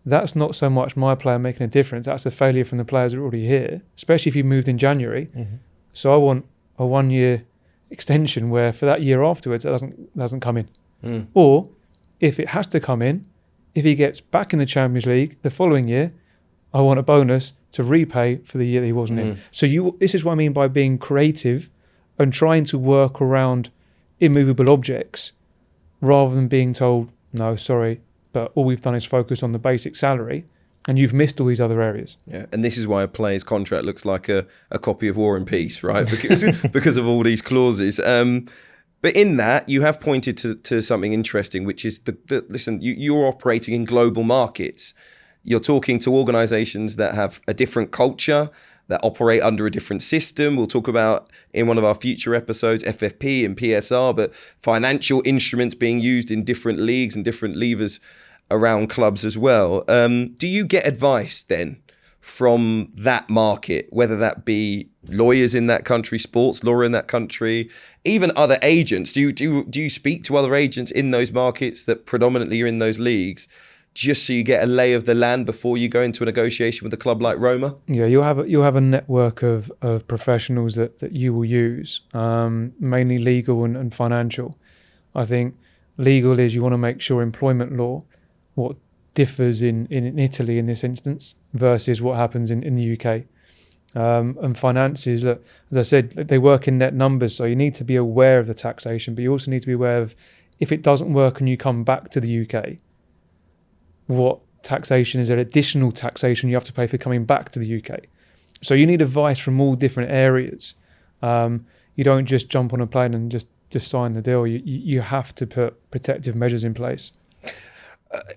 D: that's not so much my player making a difference. That's a failure from the players that are already here, especially if you moved in January.
C: Mm-hmm.
D: So I want a 1 year extension where for that year afterwards it doesn't come in. Or if it has to come in, if he gets back in the Champions League the following year, I want a bonus to repay for the year that he wasn't in. So this is what I mean by being creative and trying to work around immovable objects rather than being told, no, sorry, but all we've done is focus on the basic salary and you've missed all these other areas.
A: Yeah, and this is why a player's contract looks like a copy of War and Peace, right? Because of all these clauses. But in that, you have pointed to something interesting, which is listen, you're operating in global markets. You're talking to organisations that have a different culture, that operate under a different system. We'll talk about in one of our future episodes, FFP and PSR, but financial instruments being used in different leagues and different levers around clubs as well. Do you get advice then from that market, whether that be lawyers in that country, sports law in that country, even other agents? Do you speak to other agents in those markets that predominantly are in those leagues, just so you get a lay of the land before you go into a negotiation with a club like Roma?
D: Yeah, you'll have a network of professionals that you will use, mainly legal and financial. I think legal is you want to make sure employment law, what differs in Italy in this instance versus what happens in the UK. And finances, look, as I said, they work in net numbers, so you need to be aware of the taxation, but you also need to be aware of if it doesn't work and you come back to the UK, what taxation is there, additional taxation you have to pay for coming back to the UK. So you need advice from all different areas. You don't just jump on a plane and just sign the deal. You have to put protective measures in place.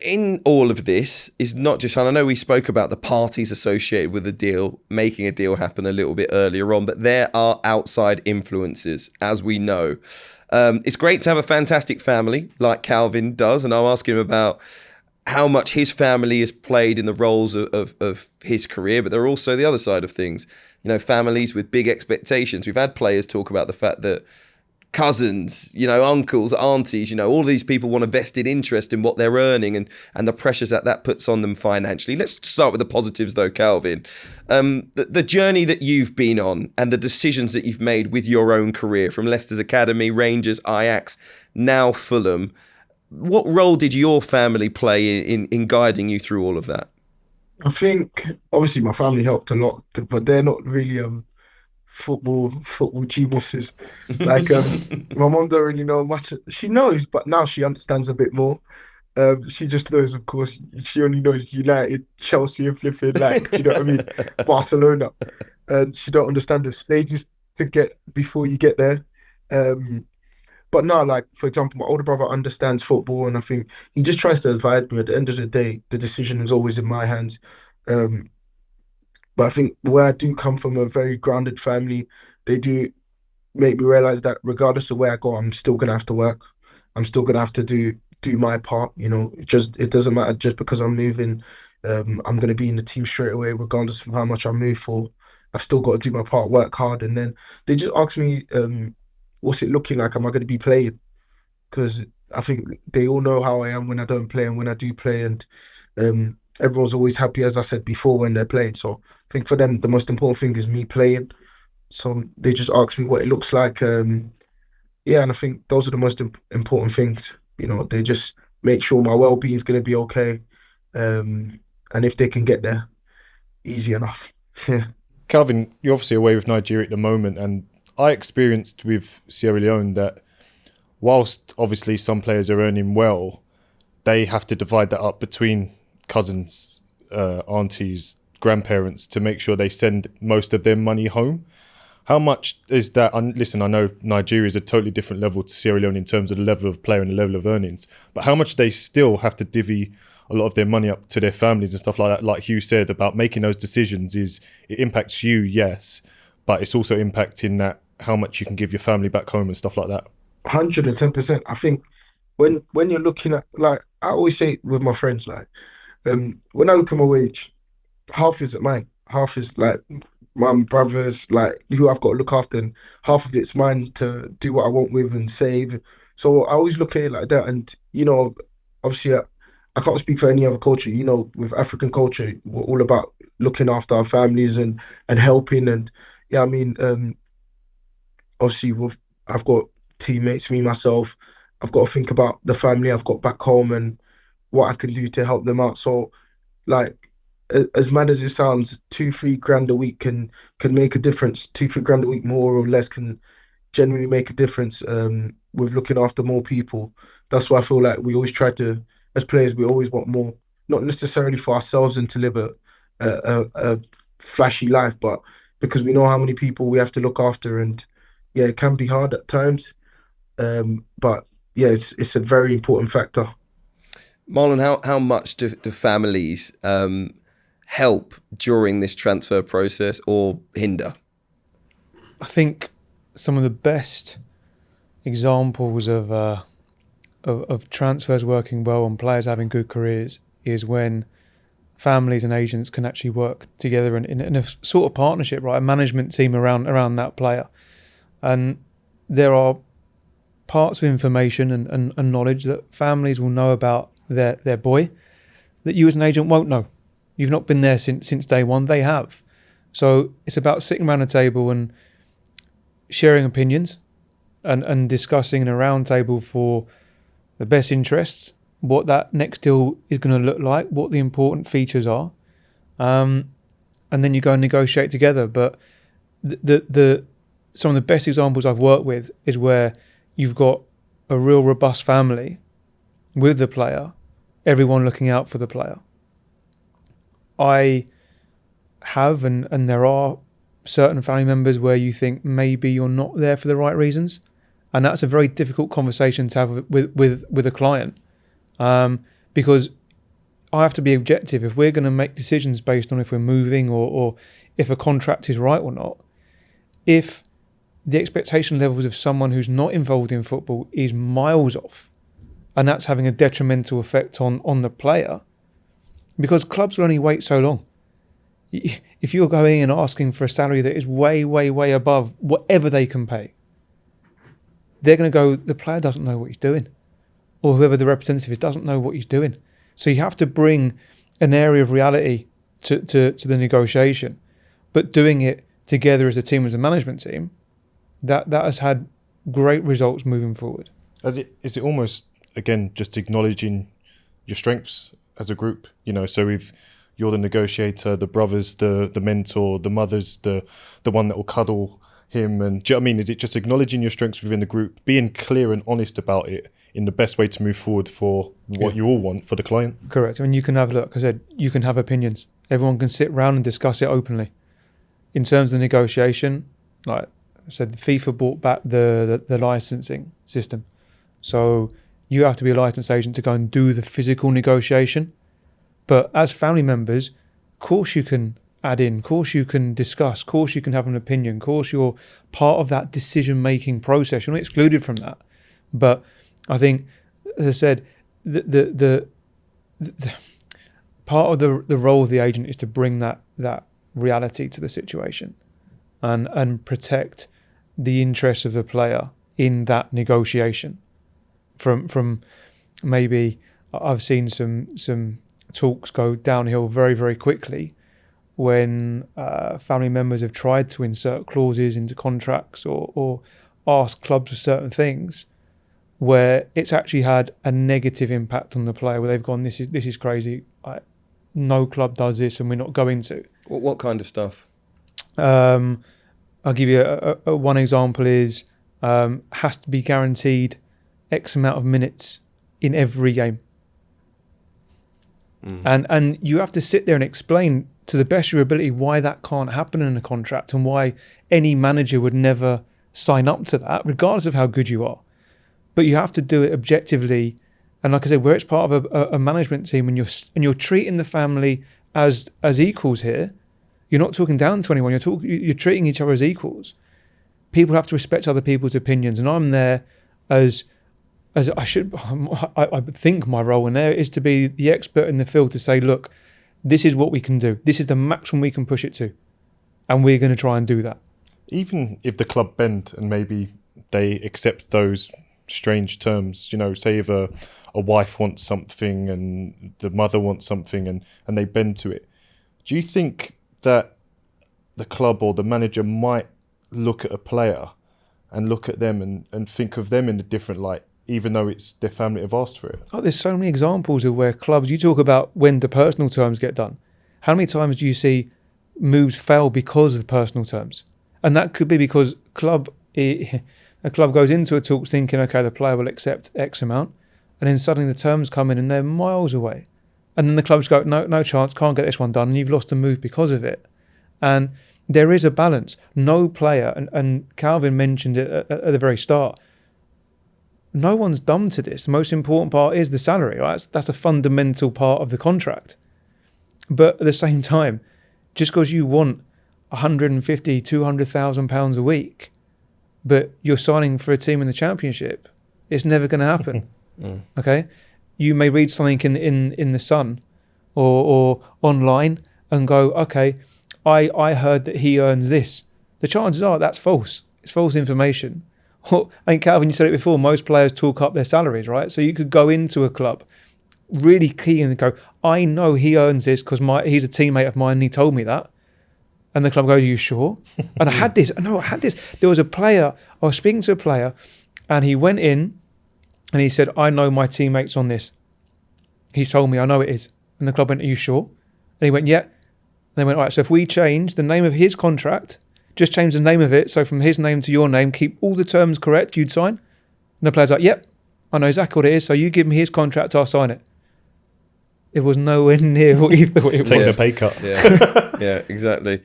A: In all of this is not just, and I know we spoke about the parties associated with the deal, making a deal happen a little bit earlier on, but there are outside influences, as we know. It's great to have a fantastic family like Calvin does, and I'll ask him about how much his family has played in the roles of his career, but there are also the other side of things. You know, families with big expectations. We've had players talk about the fact that cousins, uncles, aunties, all these people want a vested interest in what they're earning and the pressures that puts on them financially. Let's start with the positives though, Calvin. The journey that you've been on and the decisions that you've made with your own career from Leicester's Academy, Rangers, Ajax, now Fulham. What role did your family play in guiding you through all of that?
B: I think obviously my family helped a lot, but they're not really football geniuses. Like my mom don't really know much. She knows, but now she understands a bit more. She just knows, of course, she only knows United, Chelsea and flipping, like, you know what I mean, Barcelona. And she don't understand the stages to get before you get there. But no, like, for example, my older brother understands football, and I think he just tries to advise me. At the end of the day, the decision is always in my hands. But I think where I do come from a very grounded family, they do make me realize that regardless of where I go, I'm still going to have to work. I'm still going to have to do my part, it doesn't matter just because I'm moving. I'm going to be in the team straight away, regardless of how much I move for. I've still got to do my part, work hard. And then they just ask me, what's it looking like? Am I going to be playing? Because I think they all know how I am when I don't play and when I do play. And everyone's always happy, as I said before, when they're playing. So I think for them, the most important thing is me playing. So they just ask me what it looks like. And I think those are the most important things. They just make sure my well-being is going to be okay. And if they can get there, easy enough. Yeah.
C: Calvin, you're obviously away with Nigeria at the moment, and I experienced with Sierra Leone that whilst obviously some players are earning well, they have to divide that up between cousins, aunties, grandparents to make sure they send most of their money home. How much is that? Listen, I know Nigeria is a totally different level to Sierra Leone in terms of the level of player and the level of earnings, but how much they still have to divvy a lot of their money up to their families and stuff like that. Like Hugh said about making those decisions, it impacts you, yes, but it's also impacting that how much you can give your family back home and stuff like that.
B: 110%. I think when you're looking at, like, I always say with my friends, like, when I look at my wage, half is mine, half is like my brothers, like, who I've got to look after, and half of it's mine to do what I want with and save So I always look at it like that. And, obviously, I can't speak for any other culture. With African culture, we're all about looking after our families and helping. And yeah, I mean, obviously, I've got teammates, me, myself. I've got to think about the family I've got back home and what I can do to help them out. So, like, as mad as it sounds, 2-3 grand a week can make a difference. 2-3 grand a week, more or less, can genuinely make a difference with looking after more people. That's why I feel like we always try to, as players, we always want more, not necessarily for ourselves and to live a flashy life, but because we know how many people we have to look after. And yeah, it can be hard at times, but yeah, it's a very important factor.
A: Marlon, how much do families help during this transfer process or hinder?
D: I think some of the best examples of transfers working well and players having good careers is when families and agents can actually work together in a sort of partnership, right? A management team around that player. And there are parts of information and knowledge that families will know about their boy that you as an agent won't know. You've not been there since day one. They have. So it's about sitting around a table and sharing opinions and discussing in a round table for the best interests, what that next deal is going to look like, what the important features are, and then you go and negotiate together. But the some of the best examples I've worked with is where you've got a real robust family with the player, everyone looking out for the player. I have, and there are certain family members where you think maybe you're not there for the right reasons, and that's a very difficult conversation to have with a client, because I have to be objective. If we're going to make decisions based on if we're moving or if a contract is right or not, if the expectation levels of someone who's not involved in football is miles off, and that's having a detrimental effect on the player, because clubs will only wait so long. If you're going and asking for a salary that is way, way, way above whatever they can pay, they're going to go, the player doesn't know what he's doing. Or whoever the representative is doesn't know what he's doing. So you have to bring an area of reality to the negotiation, but doing it together as a team, as a management team, that has had great results moving forward.
C: Is it almost, again, just acknowledging your strengths as a group? So if you're the negotiator, the brothers, the mentor, the mothers, the one that will cuddle him, and do you know what I mean? Is it just acknowledging your strengths within the group, being clear and honest about it in the best way to move forward for what you all want for the client?
D: Correct. I mean, you can have, like I said, you can have opinions. Everyone can sit around and discuss it openly. In terms of negotiation, like I said, the FIFA brought back the licensing system. So you have to be a licensed agent to go and do the physical negotiation. But as family members, of course you can add in, of course you can discuss, of course you can have an opinion, of course you're part of that decision-making process. You're not excluded from that. But I think, as I said, the part of the role of the agent is to bring that reality to the situation and protect the interests of the player in that negotiation. From maybe I've seen some talks go downhill very, very quickly when family members have tried to insert clauses into contracts or ask clubs for certain things, where it's actually had a negative impact on the player, where they've gone, this is crazy. No club does this, and we're not going to.
A: What kind of stuff?
D: I'll give you a one example is has to be guaranteed X amount of minutes in every game. And you have to sit there and explain to the best of your ability why that can't happen in a contract and why any manager would never sign up to that, regardless of how good you are. But you have to do it objectively. And like I said, where it's part of a management team and you're treating the family as equals here, you're not talking down to anyone, you're treating each other as equals. People have to respect other people's opinions. And I'm there as I think my role in there is to be the expert in the field, to say, look, this is what we can do. This is the maximum we can push it to. And we're going to try and do that.
C: Even if the club bend and maybe they accept those strange terms. You know, say if a wife wants something and the mother wants something and they bend to it. Do you think that the club or the manager might look at a player and look at them and think of them in a different light, even though it's their family have asked for it?
D: Oh, there's so many examples of where clubs, you talk about when the personal terms get done. How many times do you see moves fail because of personal terms? And that could be because a club goes into a talk thinking, okay, the player will accept X amount, and then suddenly the terms come in and they're miles away. And then the clubs go, no chance, can't get this one done, and you've lost a move because of it. And there is a balance. No player, and Calvin mentioned it at the very start, no one's dumb to this. The most important part is the salary, right? That's a fundamental part of the contract. But at the same time, just because you want 150, 200,000 pounds a week, but you're signing for a team in the Championship, it's never going to happen. Okay, you may read something in the Sun or online and go, okay, I heard that he earns this. The chances are that's false. It's false information. I think, Calvin, you said it before, most players talk up their salaries, right? So you could go into a club really keen and go, I know he earns this because he's a teammate of mine and he told me that. And the club goes, are you sure? And I had this. There was a player, I was speaking to a player and he went in and he said, I know my teammate's on this. He told me, I know it is. And the club went, are you sure? And he went, yeah. And they went, all right, so if we change the name of his contract, just change the name of it, so from his name to your name, keep all the terms correct, you'd sign? And the player's like, yep, I know exactly what it is, so you give me his contract, I'll sign it. It was nowhere near what you thought it was.
C: Taking a pay cut.
A: Yeah, exactly.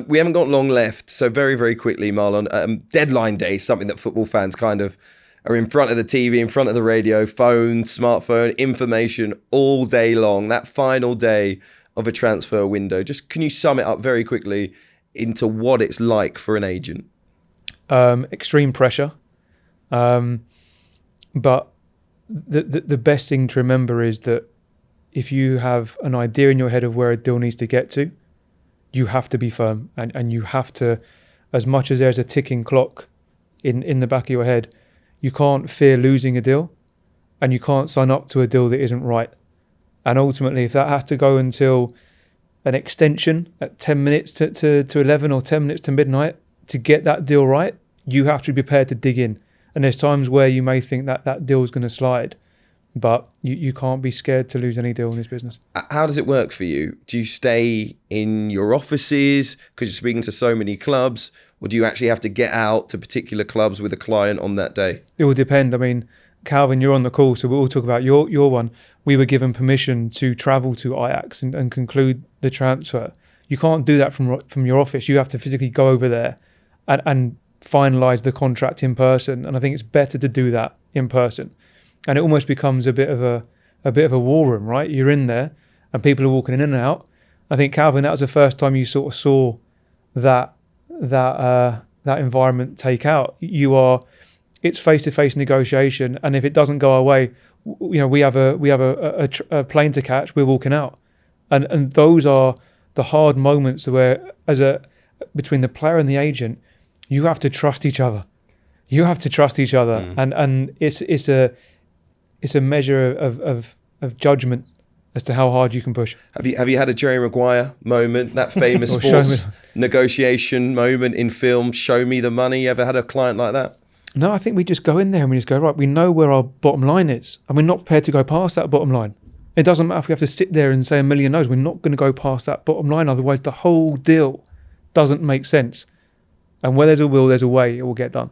A: We haven't got long left, so very, very quickly, Marlon. Deadline day is something that football fans kind of are in front of the TV, in front of the radio, phone, smartphone, information all day long. That final day of a transfer window. Just can you sum it up very quickly into what it's like for an agent?
D: Extreme pressure. But the best thing to remember is that if you have an idea in your head of where a deal needs to get to, you have to be firm and you have to, as much as there's a ticking clock in the back of your head, you can't fear losing a deal and you can't sign up to a deal that isn't right. And ultimately, if that has to go until an extension at 10 minutes to 11 or 10 minutes to midnight to get that deal right, you have to be prepared to dig in. And there's times where you may think that deal is going to slide, but you can't be scared to lose any deal in this business.
A: How does it work for you? Do you stay in your offices because you're speaking to so many clubs, or do you actually have to get out to particular clubs with a client on that day?
D: It will depend. I mean, Calvin, you're on the call, so we'll talk about your one. We were given permission to travel to Ajax and conclude the transfer. You can't do that from your office. You have to physically go over there and finalise the contract in person. And I think it's better to do that in person. And it almost becomes a bit of a war room, right? You're in there and people are walking in and out. I think, Calvin, that was the first time you sort of saw that environment take out. It's face-to-face negotiation, and if it doesn't go our way, we have a plane to catch. We're walking out, and those are the hard moments where, between the player and the agent, you have to trust each other. You have to trust each other, and it's a measure of judgment as to how hard you can push.
A: Have you had a Jerry Maguire moment, that famous sports negotiation moment in film? Show me the money. You ever had a client like that?
D: No, I think we just go in there and we just go, right, we know where our bottom line is and we're not prepared to go past that bottom line. It doesn't matter if we have to sit there and say a million no's, we're not going to go past that bottom line, otherwise the whole deal doesn't make sense. And where there's a will, there's a way, it will get done.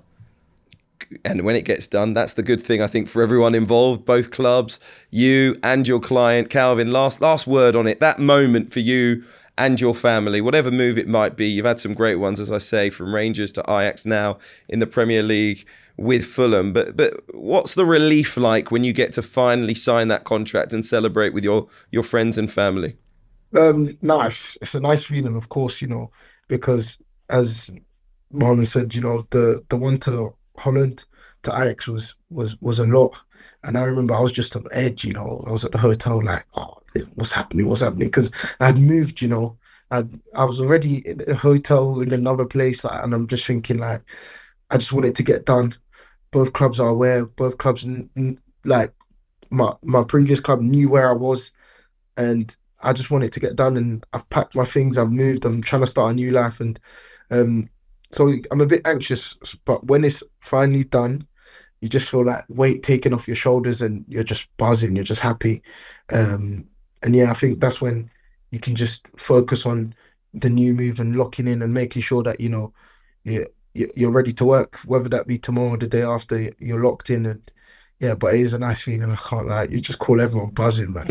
A: And when it gets done, that's the good thing, I think, for everyone involved, both clubs, you and your client. Calvin, last word on it, that moment for you and your family, whatever move it might be. You've had some great ones, as I say, from Rangers to Ajax now in the Premier League with Fulham. But what's the relief like when you get to finally sign that contract and celebrate with your friends and family?
B: Nice. It's a nice feeling, of course, because as Marlon said, the one to Holland to Ajax was a lot. And I remember I was just on edge, I was at the hotel like, oh, what's happening? Because I'd moved, I was already in a hotel in another place, and I'm just thinking like, I just wanted to get done. both clubs are aware. Both clubs, like my previous club, knew where I was, and I just wanted to get done. And I've packed my things. I've moved. I'm trying to start a new life, and so I'm a bit anxious. But when it's finally done, you just feel that weight taken off your shoulders, and you're just buzzing. You're just happy, and yeah, I think that's when you can just focus on the new move and locking in and making sure that you're ready to work, whether that be tomorrow or the day after. You're locked in, and yeah, but it is a nice feeling. I can't lie. You just call everyone buzzing, man.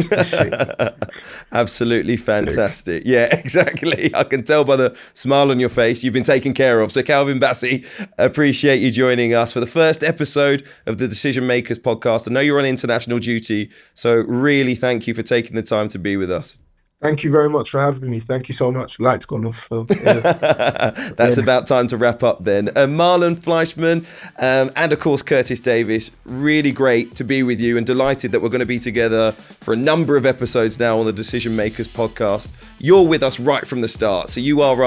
A: Absolutely fantastic. Yeah, exactly. I can tell by the smile on your face you've been taken care of. So Calvin Bassey, appreciate you joining us for the first episode of the Decision Makers podcast. I know you're on international duty, so really thank you for taking the time to be with us.
B: Thank you very much for having me. Thank you so much. Light's gone off. So,
A: That's about time to wrap up then. Marlon, Fleischmann, and of course Curtis Davies. Really great to be with you, and delighted that we're going to be together for a number of episodes now on the Decision Makers podcast. You're with us right from the start, so you are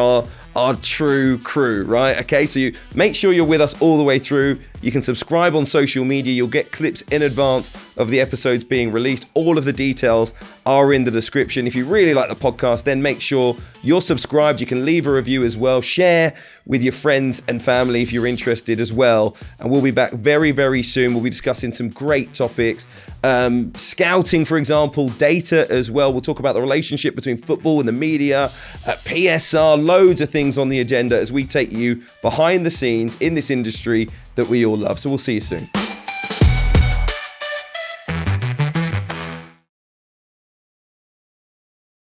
A: our true crew, right? Okay, so you make sure you're with us all the way through. You can subscribe on social media. You'll get clips in advance of the episodes being released. All of the details are in the description. If you really like the podcast, then make sure you're subscribed. You can leave a review as well. Share with your friends and family if you're interested as well. And we'll be back very, very soon. We'll be discussing some great topics. Scouting, for example, data as well. We'll talk about the relationship between football and the media, PSR, loads of things on the agenda as we take you behind the scenes in this industry that we all love. So we'll see you soon.